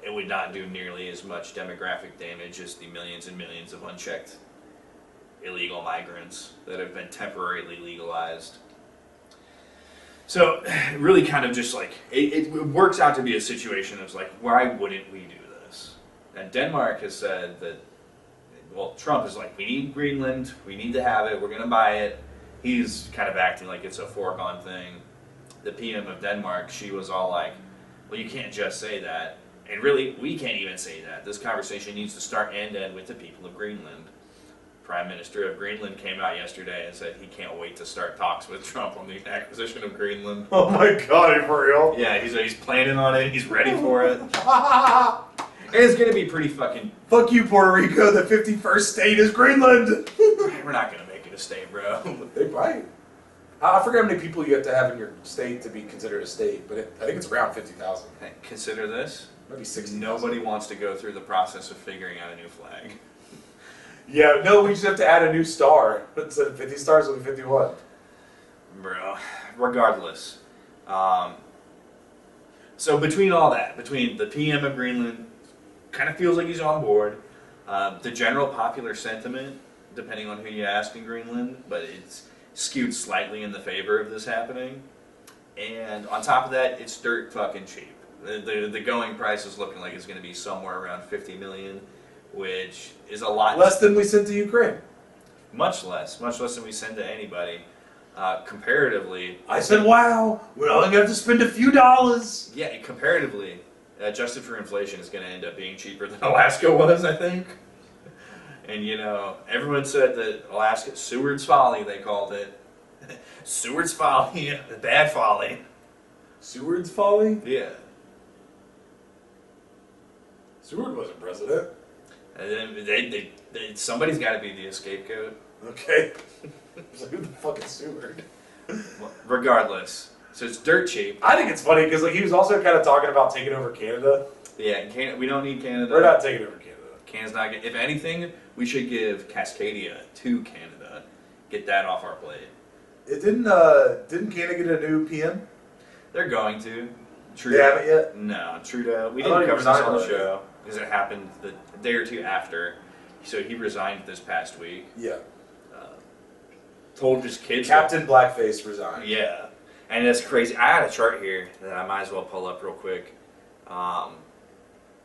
it would not do nearly as much demographic damage as the millions and millions of unchecked illegal migrants that have been temporarily legalized. So really kind of just it works out to be a situation of why wouldn't we do this? And Denmark has said that, well, Trump is we need Greenland, we need to have it, we're going to buy it. He's kind of acting like it's a foregone thing. The PM of Denmark, she was all well, you can't just say that. And really, we can't even say that. This conversation needs to start and end with the people of Greenland. Prime Minister of Greenland came out yesterday and said he can't wait to start talks with Trump on the acquisition of Greenland. Oh my god, are you for real? Yeah, he's planning on it. He's ready for it. It's gonna be pretty fucking. Fuck you, Puerto Rico. The 51st state is Greenland. We're not gonna make it a state, bro. They might. I forget how many people you have to have in your state to be considered a state, but I think it's around 50,000. Hey, consider this. Maybe 60. Nobody wants to go through the process of figuring out a new flag. Yeah, no, we just have to add a new star. Instead of 50 stars, it'll be 51. Bro, regardless. So between all that, between the PM of Greenland, kind of feels like he's on board. The general popular sentiment, depending on who you ask in Greenland, but it's skewed slightly in the favor of this happening. And on top of that, it's dirt fucking cheap. The going price is looking like it's going to be somewhere around 50 million, which is a lot Less than we sent to Ukraine. much less than we send to anybody. Comparatively, I said, wow, we're only going to have to spend a few dollars. yeah, comparatively, adjusted for inflation, is going to end up being cheaper than Alaska was, I think. And you know, everyone said that Alaska, Seward's Folly, they called it. Seward's Folly, bad folly. Seward's Folly? Yeah. Seward wasn't president. And then somebody's got to be the scapegoat. Okay. So who the fuck is Seward? Well, regardless, so it's dirt cheap. I think it's funny because like he was also kind of talking about taking over Canada. Yeah, and Canada, we don't need Canada. We're not taking over Canada. Canada's not. If anything, we should give Cascadia to Canada. Get that off our plate. It didn't Canada get a new PM? They're going to. Trudeau. They haven't yet? No, Trudeau. We I thought didn't he cover this resigned on the already. show because it happened the day or two after. So he resigned this past week. Yeah. Told his kids. Captain Blackface resigned. Yeah, and it's crazy. I had a chart here that I might as well pull up real quick.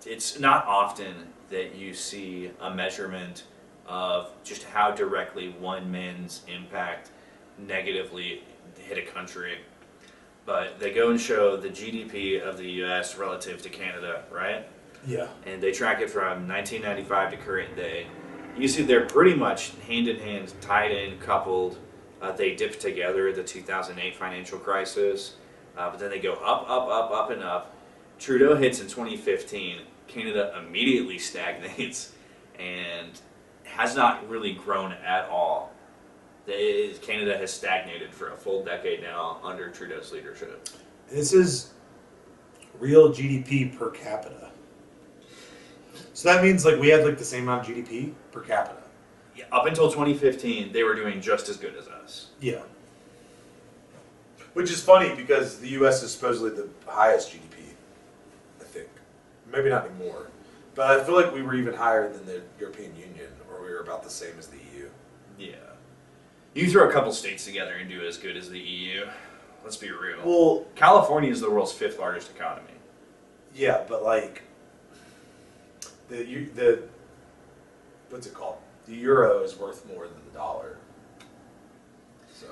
It's not often that you see a measurement of just how directly one man's impact negatively hit a country. But they go and show the GDP of the U.S. relative to Canada, right? Yeah. And they track it from 1995 to current day. You see they're pretty much hand in hand, tied in, coupled. They dipped together the 2008 financial crisis, but then they go up, and up. Trudeau hits in 2015. Canada immediately stagnates and has not really grown at all. Canada has stagnated for a full decade now under Trudeau's leadership. This is real GDP per capita. So that means like we had like the same amount of GDP per capita. Yeah, up until 2015, they were doing just as good as us. Yeah. Which is funny because the U.S. is supposedly the highest GDP, I think. Maybe not anymore. But I feel like we were even higher than the European Union, or we were about the same as the EU. Yeah. You throw a couple states together and do as good as the EU. Let's be real. Well, California is the world's 5th largest economy. yeah, but like the what's it called? The euro is worth more than the dollar. So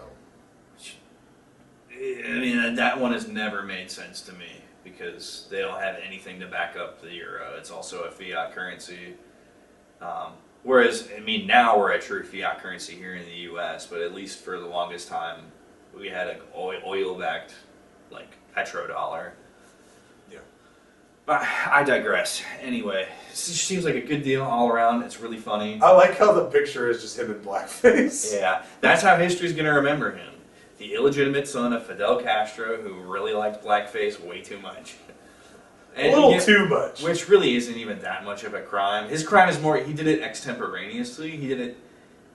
I mean, that one has never made sense to me because they don't have anything to back up the euro. It's also a fiat currency. Whereas, I mean, now we're a true fiat currency here in the U.S., but at least for the longest time, we had an oil-backed, like, petrodollar. yeah. But I digress. Anyway, it just seems like a good deal all around. It's really funny. I like how the picture is just him in blackface. Yeah, that's how history's going to remember him. The illegitimate son of Fidel Castro who really liked blackface way too much. A little too much. Which really isn't even that much of a crime. His crime is more, he did it extemporaneously. He did it,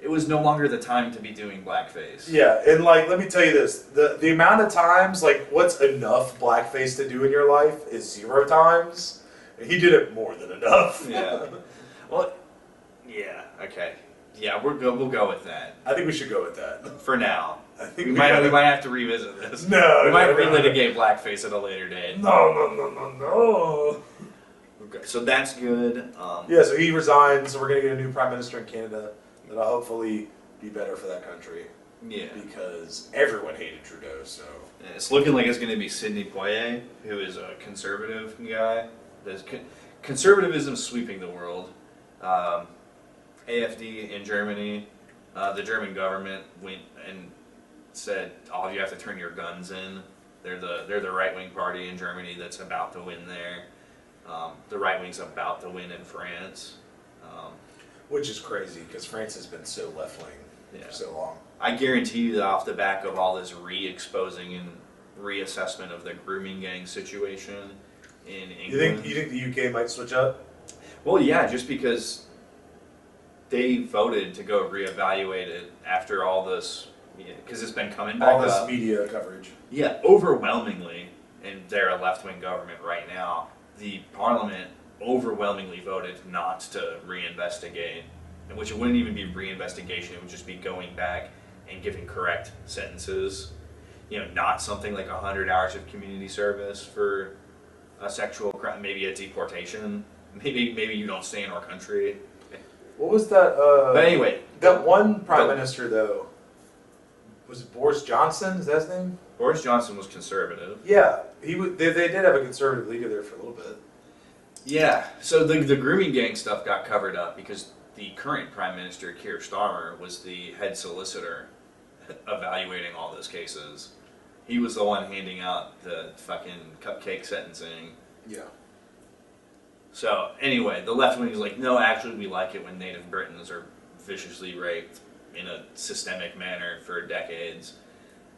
it was no longer the time to be doing blackface. Yeah, and like, let me tell you this: the amount of times, like, what's enough blackface to do in your life is 0 times. And he did it more than enough. Yeah. Well, yeah, okay. Yeah, we'll go with that. I think we should go with that. For now. I think We might have to revisit this. No, We might no, no, relitigate blackface at a later date. No. Okay, so that's good. Yeah, so he resigned, so we're gonna get a new prime minister in Canada that'll hopefully be better for that country Yeah. because everyone hated Trudeau. So It's looking like it's going to be Sidney Poitier, who is a conservative guy. There's conservatism sweeping the world. AFD in Germany, the German government went and said, "All of you have to turn your guns in." They're the right wing party in Germany that's about to win there. The right wing's about to win in France. Which is crazy because France has been so left wing Yeah. for so long. I guarantee you that off the back of all this re-exposing and reassessment of the grooming gang situation in England. You think the UK might switch up? Well, yeah, just because they voted to go reevaluate it after all this, because it's been coming back All this up. media coverage. Yeah, overwhelmingly, and they're a left-wing government right now, the parliament overwhelmingly voted not to reinvestigate, and which it wouldn't even be reinvestigation, it would just be going back and giving correct sentences. Not something like 100 hours of community service for a sexual crime, maybe a deportation, maybe you don't stay in our country. What was that? But anyway, That one prime minister though, was it Boris Johnson? Is that his name? Boris Johnson was conservative. Yeah, he was. They did have a conservative leader there for a little bit. Yeah, so the grooming gang stuff got covered up because the current Prime Minister, Keir Starmer, was the head solicitor evaluating all those cases. He was the one handing out the fucking cupcake sentencing. Yeah. So anyway, the left wing is like, no, actually we like it when Native Britons are viciously raped in a systemic manner for decades.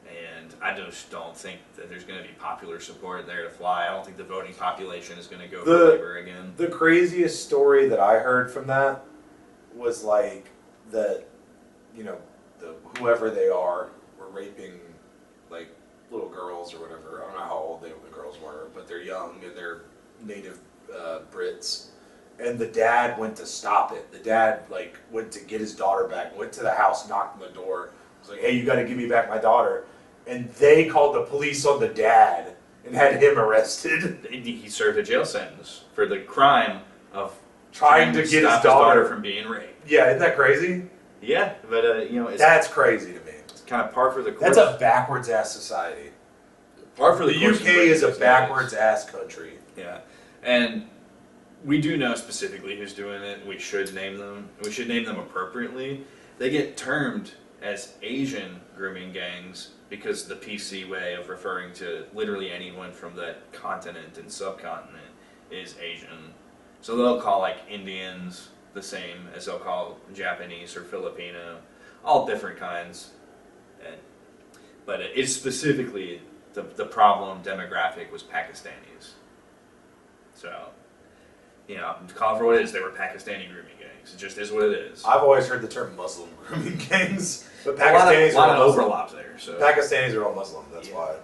And I just don't think that there's going to be popular support there to fly. I don't think the voting population is going to go for Labour again. The craziest story that I heard from that was like that, whoever they are were raping like little girls or whatever. I don't know how old the girls were, but they're young and they're native Brits. And the dad went to stop it. The dad like went to get his daughter back, went to the house, knocked on the door, was like, "Hey, you got to give me back my daughter." And they called the police on the dad and had him arrested. He served a jail sentence for the crime of Trying to get stop his daughter from being raped. Yeah, isn't that crazy? Yeah, but it's That's crazy to me. kind of par for the course. That's a backwards ass society. par for The the course. UK is a backwards ass country. Yeah, and we do know specifically who's doing it. We should name them. We should name them appropriately. They get termed as Asian grooming gangs because the PC way of referring to literally anyone from that continent and subcontinent is Asian. So they'll call like Indians the same as they'll call Japanese or Filipino, all different kinds. But it's specifically the problem demographic was Pakistanis. So, call it for what it is. They were Pakistani grooming gangs. It just is what it is. I've always heard the term Muslim grooming gangs, but A lot Pakistanis of, lot are of all Muslim. overlap there. So Pakistanis are all Muslim. That's Yeah. why.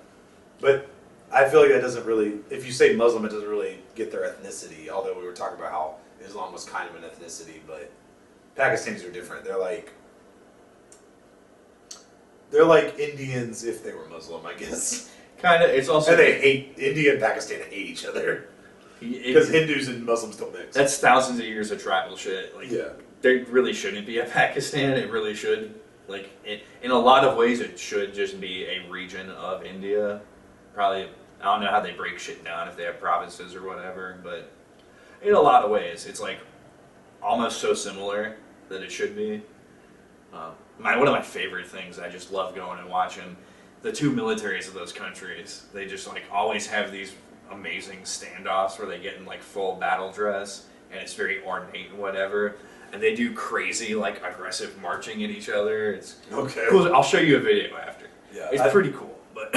But I feel like that doesn't really. If you say Muslim, it doesn't really get their ethnicity. Although we were talking about how Islam was kind of an ethnicity, but Pakistanis are different. They're like Indians if they were Muslim, I guess. kind of. It's also And they hate India and Pakistan hate each other because Hindus and Muslims don't mix. that's thousands of years of tribal shit. Like, Yeah. there really shouldn't be a Pakistan. It really should. Like, in a lot of ways, it should just be a region of India. Probably, I don't know how they break shit down if they have provinces or whatever, but in a lot of ways, it's like almost so similar that it should be. One of my favorite things, I just love going and watching the two militaries of those countries. They just like always have these amazing standoffs where they get in like full battle dress and it's very ornate and whatever. And they do crazy like aggressive marching at each other. It's Okay. cool. I'll show you a video after. Yeah, It's pretty cool, but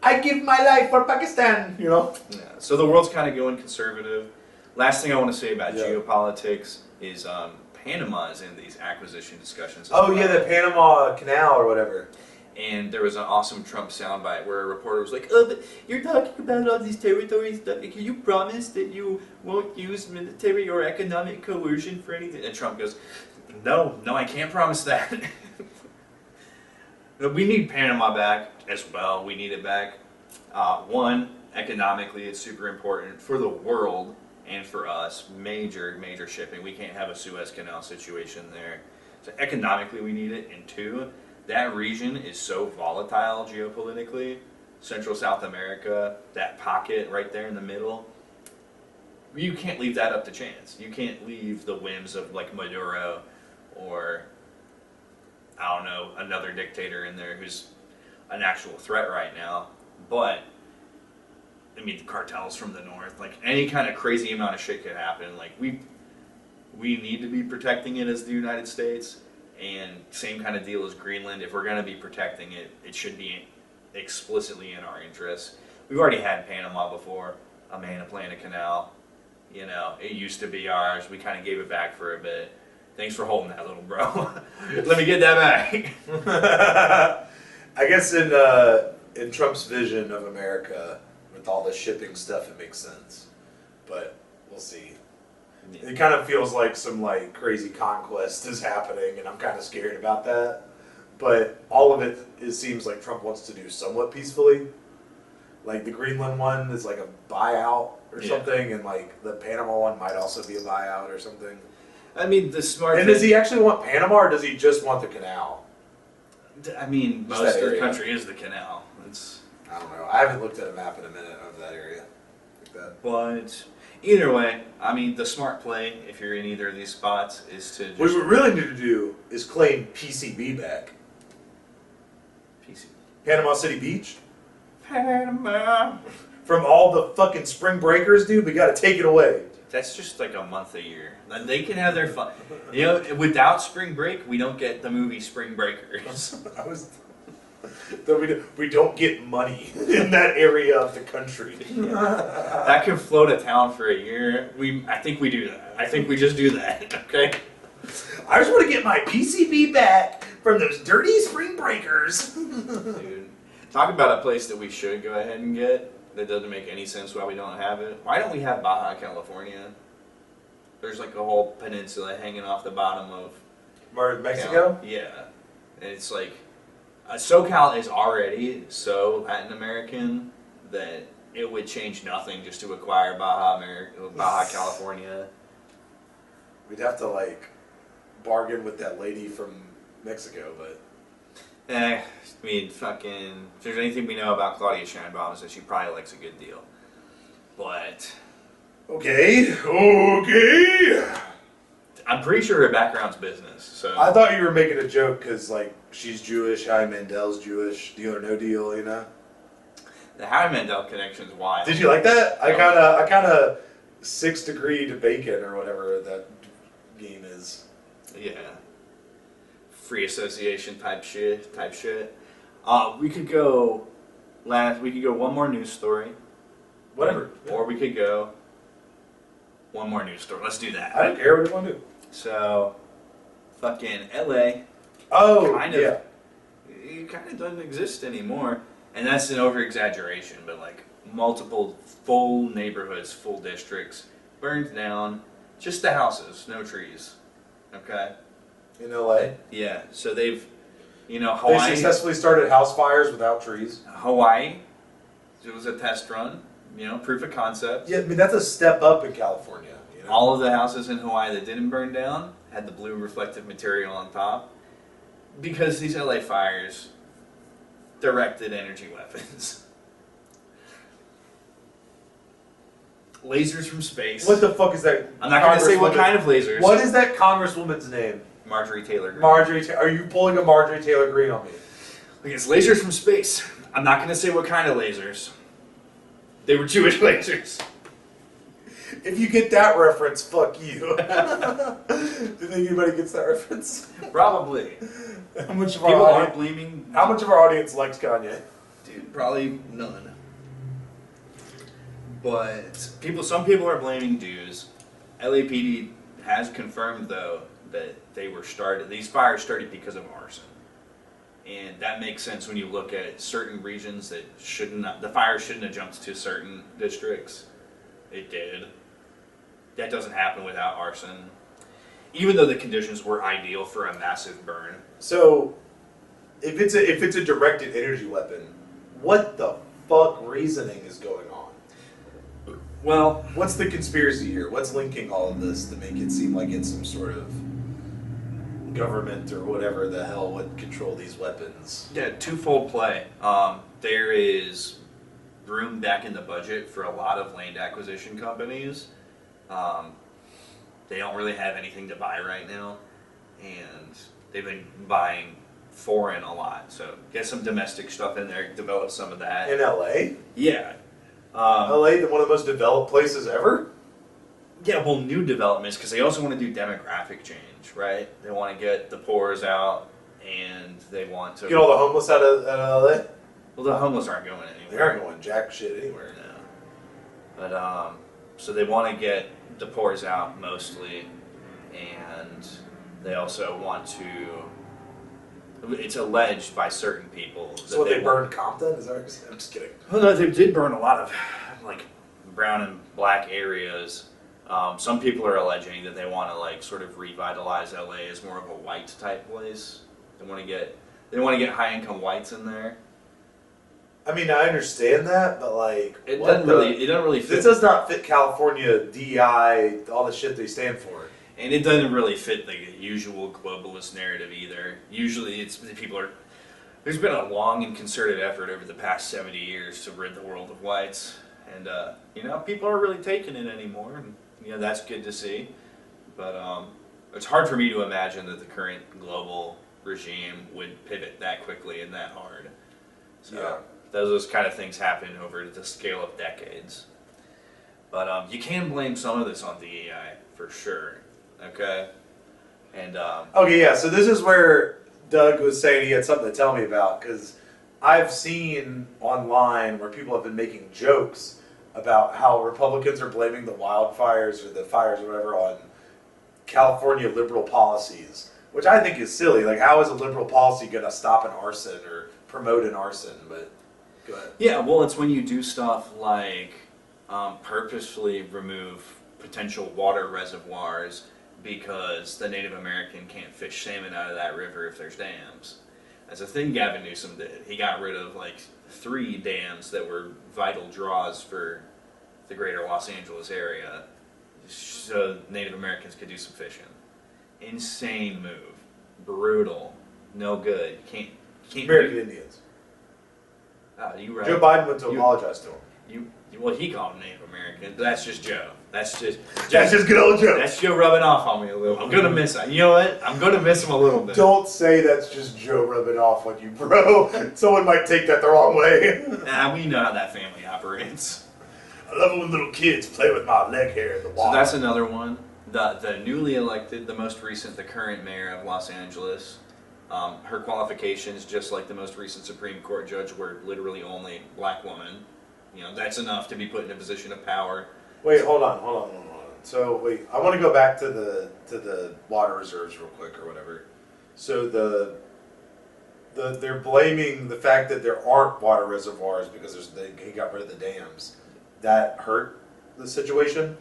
I give my life for Pakistan. yeah. So the world's kind of going conservative. Last thing I want to say about Yeah. geopolitics is Panama is in these acquisition discussions. as Oh well. yeah, the Panama Canal or whatever. And there was an awesome Trump soundbite where a reporter was like, "Oh, but you're talking about all these territories. Can you promise that you won't use military or economic coercion for anything?" And Trump goes, "No, I can't promise that." We need Panama back as well. We need it back. One, economically, it's super important for the world and for us. Major shipping. We can't have a Suez Canal situation there. So economically, we need it. And two, that region is so volatile geopolitically. Central South America, that pocket right there in the middle, you can't leave that up to chance. You can't leave the whims of like Maduro or, I don't know, another dictator in there who's an actual threat right now. But I mean, the cartels from the north, like any kind of crazy amount of shit could happen. Like we need to be protecting it as the United States, and same kind of deal as Greenland. If we're gonna be protecting it, it should be explicitly in our interests. We've already had Panama before, a Atlantic Canal. You know, it used to be ours. We kind of gave it back for a bit. Thanks for holding that, little bro. Let me get that back. I guess in Trump's vision of America, with all the shipping stuff, it makes sense. But we'll see. It kind of feels like some like crazy conquest is happening, and I'm kind of scared about that. But all of it seems like Trump wants to do somewhat peacefully. Like the Greenland one is like a buyout or something, and like the Panama one might also be a buyout or something. I mean, the smart And thing, does he actually want Panama, or does he just want the canal? I mean, Just most that of the area. country is the canal. It's, I don't know. I haven't looked at a map in a minute of that area. Like that. but either way, I mean, the smart play, if you're in either of these spots, is to What just we really need to do is claim PCB back. PC. Panama City Beach. Panama. From all the fucking spring breakers, dude, we gotta take it away. That's just like a month a year. Then they can have their fun. You know, without spring break, we don't get the movie Spring Breakers. We don't get money in that area of the country. That could float a town for a year. I think we do that. I think we just do that. Okay. I just want to get my PCB back from those dirty spring breakers. Dude, talk about a place that we should go ahead and get. That doesn't make any sense why we don't have it. Why don't we have Baja California? There's like a whole peninsula hanging off the bottom of Mexico? Yeah, and it's like SoCal is already so Latin American that it would change nothing just to acquire Baja California. We'd have to like bargain with that lady from Mexico, but I mean, fucking. If there's anything we know about Claudia Sheinbaum, is that she probably likes a good deal. But okay. I'm pretty sure her background's business. So I thought you were making a joke because like she's Jewish, Howie Mandel's Jewish, deal or no deal, you know. the Howie Mandel connection's wild. Did you like that? I kind of 6 degree to bacon or whatever that game is. Yeah. Free association type shit. We could go one more news story. Whatever. Or we could go one more news story. Let's do that. I don't care what you want to do. So, fucking LA. Oh, Kind of. yeah. It kind of doesn't exist anymore. And that's an over exaggeration, but like multiple full neighborhoods, full districts burned down. Just the houses, no trees. Okay? In LA. Yeah, so they've, They Hawaii. successfully started house fires without trees. Hawaii, it was a test run, proof of concept. Yeah, I mean that's a step up in California. You know? All of the houses in Hawaii that didn't burn down had the blue reflective material on top because these LA fires directed energy weapons. Lasers from space. What the fuck is that? I'm not going to say what kind of lasers. What is that congresswoman's name? Marjorie Taylor Greene. Are you pulling a Marjorie Taylor Greene on me? Like, it's lasers from space. I'm not going to say what kind of lasers. They were Jewish lasers. If you get that reference, fuck you. Do you think anybody gets that reference? Probably. How much of People our aren't audience, blaming. how much of our audience likes Kanye? Dude, probably none. But some people are blaming Jews. LAPD has confirmed though that these fires started because of arson. And that makes sense when you look at certain regions that the fire shouldn't have jumped to certain districts. It did. That doesn't happen without arson. Even though the conditions were ideal for a massive burn. So, if it's a directed energy weapon, what the fuck reasoning is going on? Well, What's the conspiracy here? What's linking all of this to make it seem like it's some sort of government or whatever the hell would control these weapons? yeah, twofold play. There is room back in the budget for a lot of land acquisition companies. They don't really have anything to buy right now, and they've been buying foreign a lot. So get some domestic stuff in there, develop some of that. In LA? Yeah, LA, one of the most developed places ever. Yeah, well, new developments, because they also want to do demographic change, right? They want to get the poors out, and they want to... Get all the homeless out of LA. Well, the homeless aren't going anywhere. They aren't going jack shit anywhere. No. But, so they want to get the poors out, mostly, and they also want to... It's alleged by certain people... So what, they burned Compton? Is that what I'm just kidding. Well, no, they did burn a lot of, like, brown and black areas. Some people are alleging that they want to, like, sort of revitalize LA as more of a white type place. They want to get high income whites in there. I mean, I understand that, but like, It doesn't really fit. This does not fit California DEI, all the shit they stand for. And it doesn't really fit the usual globalist narrative either. Usually, it's the people are. There's been a long and concerted effort over the past 70 years to rid the world of whites, and people aren't really taking it anymore. And, that's good to see. But it's hard for me to imagine that the current global regime would pivot that quickly and that hard. So Yeah. those kind of things happen over the scale of decades. But you can blame some of this on DEI for sure. Okay, and Okay, yeah. So this is where Doug was saying he had something to tell me about, because I've seen online where people have been making jokes about how Republicans are blaming the wildfires or the fires or whatever on California liberal policies, which I think is silly. Like, how is a liberal policy going to stop an arson or promote an arson? But go ahead. yeah, well, it's when you do stuff like purposefully remove potential water reservoirs because the Native American can't fish salmon out of that river if there's dams. That's a thing Gavin Newsom did. He got rid of like 3 dams that were vital draws for the greater Los Angeles area so Native Americans could do some fishing. Insane move. Brutal. No good. You can't American Indians. You right. Joe Biden went to apologize to him. Well, he called him Native American. That's just Joe. That's just good old Joe. That's Joe rubbing off on me a little. I'm gonna miss him. You know what? I'm gonna miss him a little bit. Don't say that's just Joe rubbing off on you, bro. Someone might take that the wrong way. Nah, we know how that family operates. I love it when little kids play with my leg hair in the So water. that's another one. The newly elected, the most recent, the current mayor of Los Angeles. Her qualifications, just like the most recent Supreme Court judge, were literally only black woman. That's enough to be put in a position of power. Wait, hold on. So wait, I want to go back to the water reserves real quick or whatever. So they're blaming the fact that there aren't water reservoirs because he got rid of the dams. That hurt the situation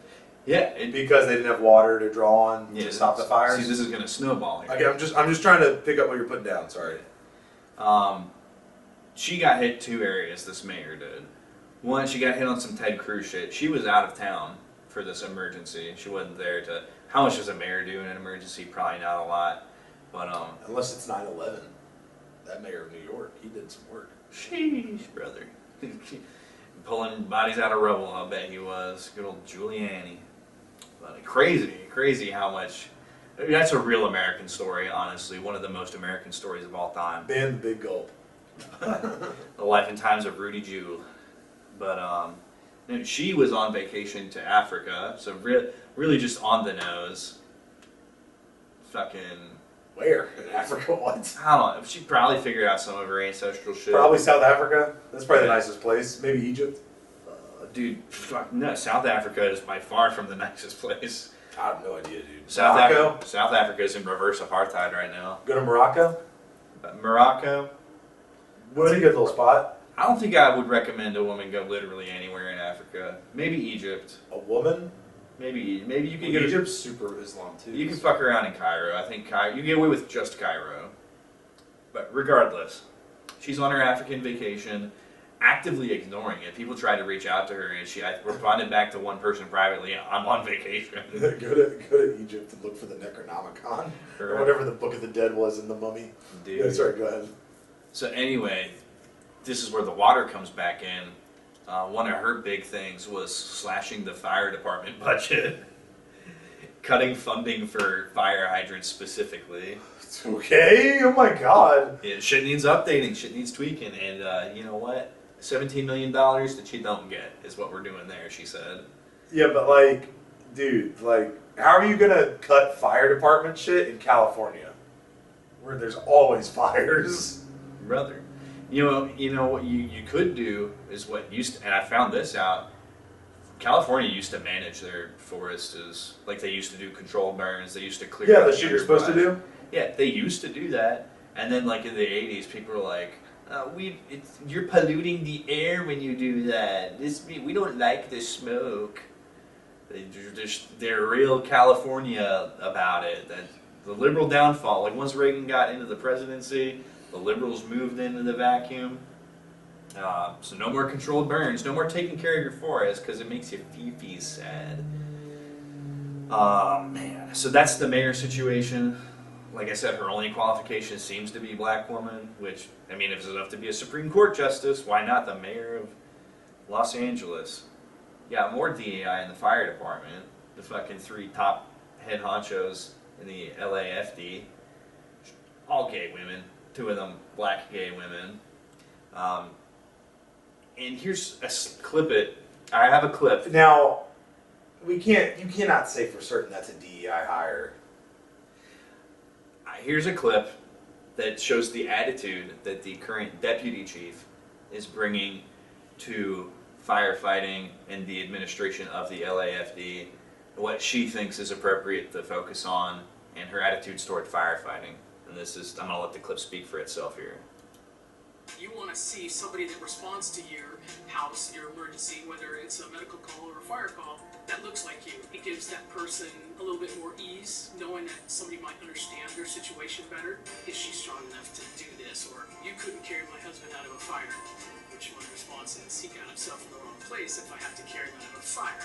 Yeah, because they didn't have water to draw on to stop the fires. See, this is gonna snowball here. Okay, I'm just trying to pick up what you're putting down. Sorry. She got hit 2 areas. This mayor did. One, she got hit on some Ted Cruz shit. She was out of town for this emergency. She wasn't there to. How much does a mayor do in an emergency? Probably not a lot. But Unless it's 9/11. That mayor of New York, he did some work. sheesh, brother. Pulling bodies out of rubble, I bet he was. Good old Giuliani. But crazy how much. That's a real American story, honestly. One of the most American stories of all time. Ban the big gulp. The life and times of Rudy Jewell. But she was on vacation to Africa, so really just on the nose. Fucking. Where? In Africa? What? I don't know. She probably figured out some of her ancestral shit. Probably South Africa. That's probably the nicest place. Maybe Egypt. Dude, fuck, no, South Africa is by far from the nicest place. I have no idea, dude. South Morocco? Africa is in reverse apartheid right now. Go to Morocco? But Morocco, That's a good little spot. I don't think I would recommend a woman go literally anywhere in Africa. Maybe Egypt. A woman? Maybe you could go to Egypt's super Islam too. You can fuck around in Cairo. I think Cairo, you get away with just Cairo. But regardless, she's on her African vacation, actively ignoring it. People tried to reach out to her, and I responded back to one person privately, I'm on vacation. go to Egypt and look for the Necronomicon. Or whatever the Book of the Dead was in the Mummy. Dude. Yeah, sorry, go ahead. So anyway, this is where the water comes back in. One of her big things was slashing the fire department budget. Cutting funding for fire hydrants specifically. Okay, oh my god. Yeah, shit needs updating, shit needs tweaking, and you know what? $17 million that you don't get is what we're doing there, she said. Yeah, but like, dude, like, how are you gonna cut fire department shit in California, where there's always fires? Brother. You know what you could do is what used to, and I found this out. California used to manage their forests as, like they used to do controlled burns. They used to clear. Yeah, out the shit you're supposed to underbrush. do. Yeah, they used to do that, and then like in the '80s, people were like, "You're polluting the air when you do that. We don't like the smoke." They're real California about it. That the liberal downfall. Like once Reagan got into the presidency, the liberals moved into the vacuum. So no more controlled burns, no more taking care of your forest because it makes you fee sad. Man. So that's the mayor situation. Like I said, her only qualification seems to be black woman, which, I mean, if it's enough to be a Supreme Court justice, why not the mayor of Los Angeles? Yeah, more DEI in the fire department. The fucking 3 top head honchos in the LAFD. All gay women. 2 of them black gay women. And here's a clip it. I have a clip. Now, you cannot say for certain that's a DEI hire. Here's a clip that shows the attitude that the current deputy chief is bringing to firefighting and the administration of the LAFD, what she thinks is appropriate to focus on, and her attitudes toward firefighting. And I'm going to let the clip speak for itself here. You want to see somebody that responds to your house, your emergency, whether it's a medical call or a fire call, that looks like you. It gives that person a little bit more ease, knowing that somebody might understand their situation better. Is she strong enough to do this? Or you couldn't carry my husband out of a fire. Which my response is, he got himself in the wrong place if I have to carry him out of a fire.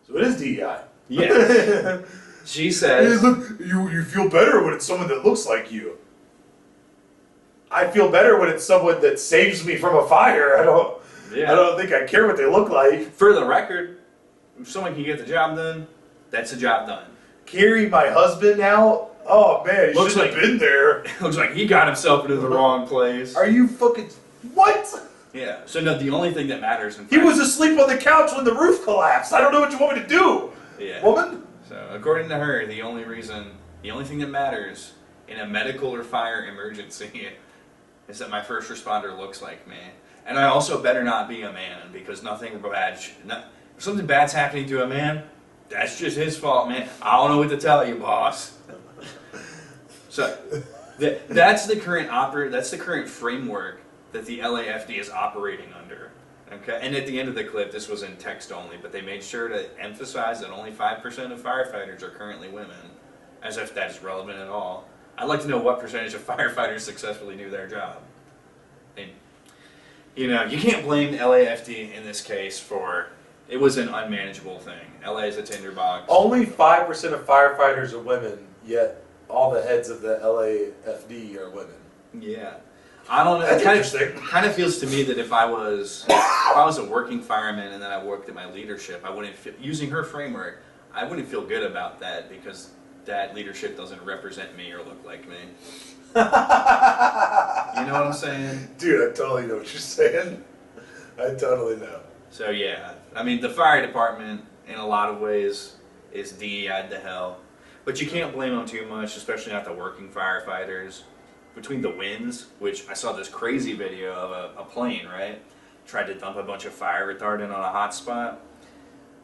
So it is DEI. Yes. She says, Hey, look, you feel better when it's someone that looks like you. I feel better when it's someone that saves me from a fire. I don't think I care what they look like. for the record, if someone can get the job done, that's the job done. Carry my husband out? Oh man, he Looks should have like- been there. Looks like he got himself into the wrong place. Are you fucking what? Yeah. So no, the only thing that matters in He was asleep on the couch when the roof collapsed. I don't know what you want me to do. Yeah. Woman? So according to her, the only thing that matters in a medical or fire emergency is that my first responder looks like me. And I also better not be a man because if something bad's happening to a man, that's just his fault, man. I don't know what to tell you, boss. So that's the current framework that the LAFD is operating under. Okay, and at the end of the clip, this was in text only, but they made sure to emphasize that only 5% of firefighters are currently women, as if that is relevant at all. I'd like to know what percentage of firefighters successfully do their job. And, you can't blame LAFD in this case for, it was an unmanageable thing. LA is a tinderbox. Only 5% of firefighters are women, yet all the heads of the LAFD are women. Yeah. I don't know. That's It interesting. kind of feels to me that if I was a working fireman and then I worked at my leadership, I wouldn't feel, using her framework, I wouldn't feel good about that because that leadership doesn't represent me or look like me. You know what I'm saying? Dude, I totally know what you're saying. I totally know. So yeah, I mean the fire department in a lot of ways is DEI'd to hell, but you can't blame them too much, especially not the working firefighters. Between the winds, which I saw this crazy video of a plane, right? Tried to dump a bunch of fire retardant on a hot spot.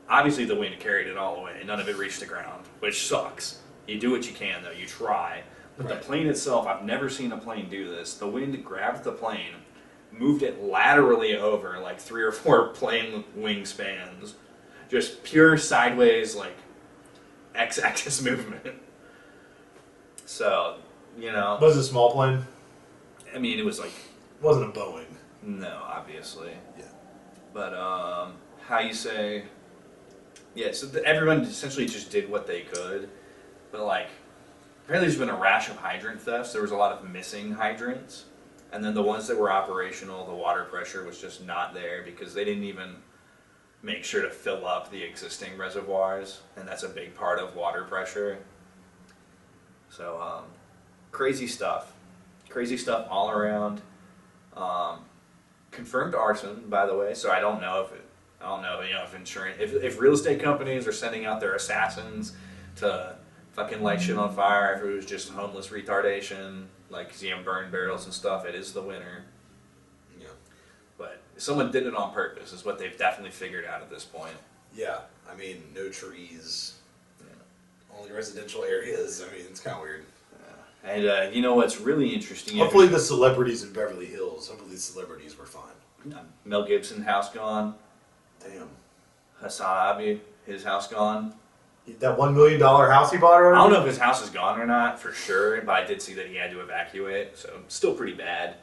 Obviously the wind carried it all away. None of it reached the ground, which sucks. You do what you can though, you try. But Right. the plane itself, I've never seen a plane do this. The wind grabbed the plane, moved it laterally over like 3 or 4 plane wingspans. Just pure sideways, like X-axis movement. So, Was it a small plane? I mean, it was like, It wasn't a Boeing. no, obviously. Yeah. But, how you say, yeah, so everyone essentially just did what they could. But, like, apparently there's been a rash of hydrant thefts. There was a lot of missing hydrants. And then the ones that were operational, the water pressure was just not there because they didn't even make sure to fill up the existing reservoirs. And that's a big part of water pressure. So, crazy stuff all around. Confirmed arson, by the way. So I don't know if insurance, if real estate companies are sending out their assassins to fucking light shit on fire, if it was just homeless retardation, like burn barrels and stuff. It is the winter. Yeah. But someone did it on purpose, is what they've definitely figured out at this point. Yeah. I mean, no trees. Yeah. Only residential areas. I mean, it's kind of weird. And you know what's really interesting? Hopefully the celebrities in Beverly Hills, hopefully the celebrities were fine. Mel Gibson house gone. Damn. Hassan Abi, his house gone. That $1 million house he bought already? I don't know if his house is gone or not for sure, but I did see that he had to evacuate, so still pretty bad.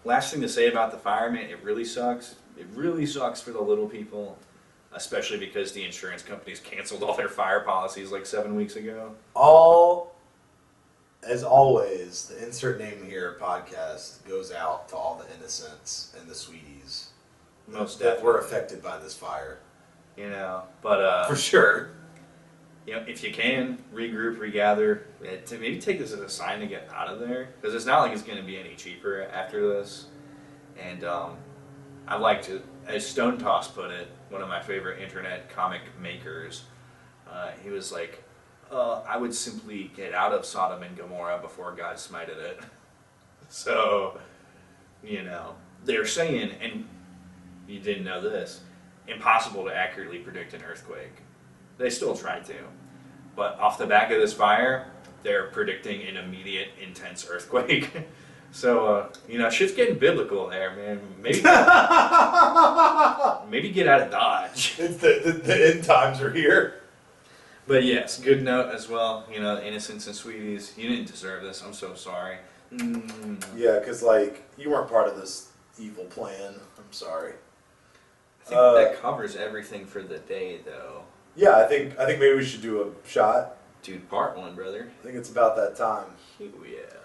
Last thing to say about the fire, man, it really sucks. It really sucks for the little people, especially because the insurance companies canceled all their fire policies like 7 weeks ago. As always, the insert name here podcast goes out to all the innocents and the sweeties Most that were definitely. affected by this fire. But For sure. if you can regroup, regather, to maybe take this as a sign to get out of there, because it's not like it's going to be any cheaper after this. And I like to, as Stone Toss put it, one of my favorite internet comic makers, he was like, I would simply get out of Sodom and Gomorrah before God smited it. So, they're saying, and you didn't know this, impossible to accurately predict an earthquake. They still try to. But off the back of this fire, they're predicting an immediate, intense earthquake. So, shit's getting biblical there, man. Maybe get out of Dodge. It's the end times are here. But yes, good note as well. Innocents and sweeties, you didn't deserve this. I'm so sorry. Yeah, because, you weren't part of this evil plan. I'm sorry. I think that covers everything for the day, though. Yeah, I think maybe we should do a shot. Dude, part one, brother. I think it's about that time. Oh, yeah.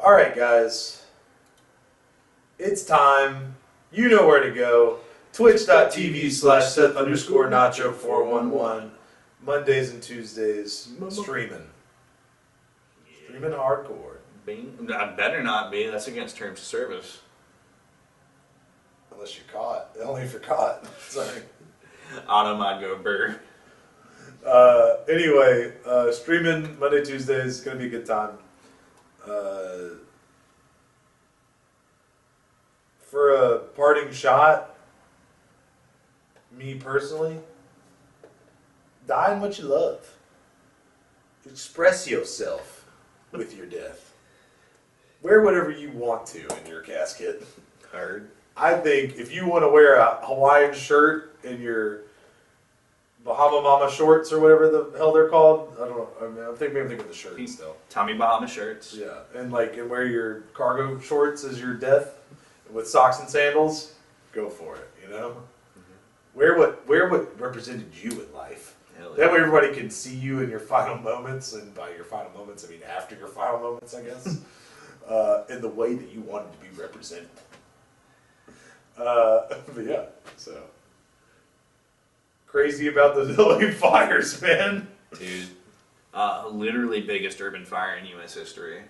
All right, guys. It's time. You know where to go. Twitch.tv/Seth_Nacho411. Mondays and Tuesdays. Streaming. Streaming hardcore. I better not be. That's against terms of service. Unless you're caught. Only if you're caught. Sorry. Automod go burr. Anyway, streaming Monday, Tuesdays. Going to be a good time. For a parting shot, me personally, die in what you love. Express yourself with your death. Wear whatever you want to in your casket. Heard. I think if you want to wear a Hawaiian shirt and your Bahama Mama shorts or whatever the hell they're called, I don't know. I'm thinking of the shirt still. Tommy Bahama shirts. Yeah, and wear your cargo shorts as your death with socks and sandals. Go for it. Wear what represented you in life. Hell yeah. That way everybody can see you in your final moments, and by your final moments I mean after your final moments, I guess, in the way that you wanted to be represented. But yeah, so crazy about the LA fires, man. Dude. Literally biggest urban fire in U.S. history.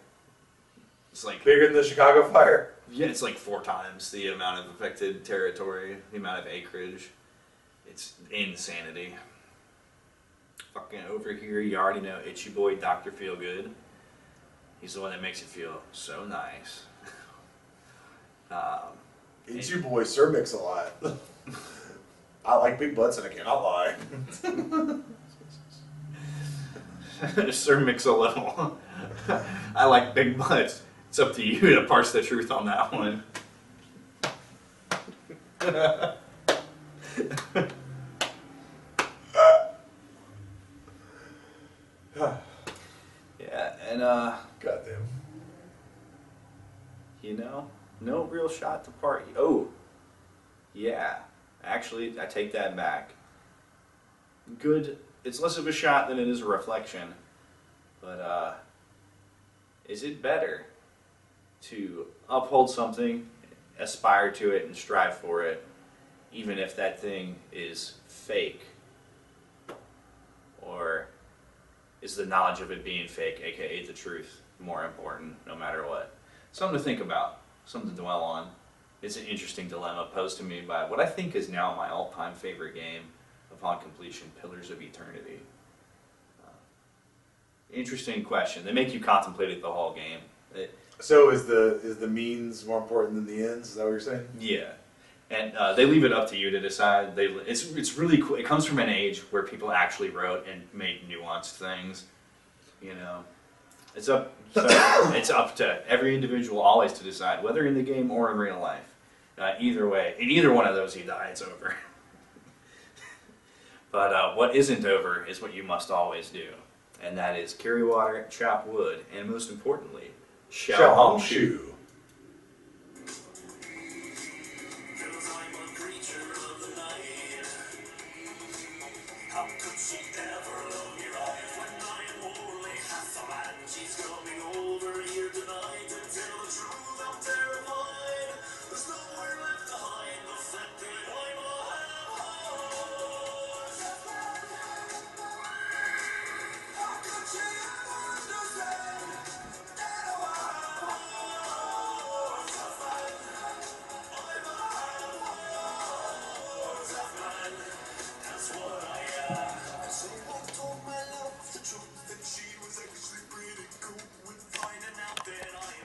It's like Bigger than the Chicago fire. Yeah, it's like 4 times the amount of affected territory, the amount of acreage. It's insanity. Fucking over here, you already know Itchy Boy Dr. Feelgood. He's the one that makes it feel so nice. It's your boy Sir Mix-a-Lot. I like big butts and I cannot lie. Sir Mix a Little. I like big butts. It's up to you to parse the truth on that one. Yeah, and Goddamn. no real shot to party. Oh, yeah. Actually, I take that back. Good. It's less of a shot than it is a reflection. But is it better to uphold something, aspire to it, and strive for it, even if that thing is fake? Or is the knowledge of it being fake, aka the truth, more important no matter what? Something to think about, something to dwell on. It's an interesting dilemma posed to me by what I think is now my all-time favorite game upon completion, Pillars of Eternity. Interesting question. They make you contemplate it the whole game. So is the means more important than the ends? Is that what you're saying? Yeah, and they leave it up to you to decide. It's really cool. It comes from an age where people actually wrote and made nuanced things. You know, it's up to every individual always to decide whether in the game or in real life. Either way, in either one of those, you die. It's over. But what isn't over is what you must always do, and that is carry water, chop wood, and most importantly, Xiao Shu. How could she ever love me right when I am only half a man? She's coming over.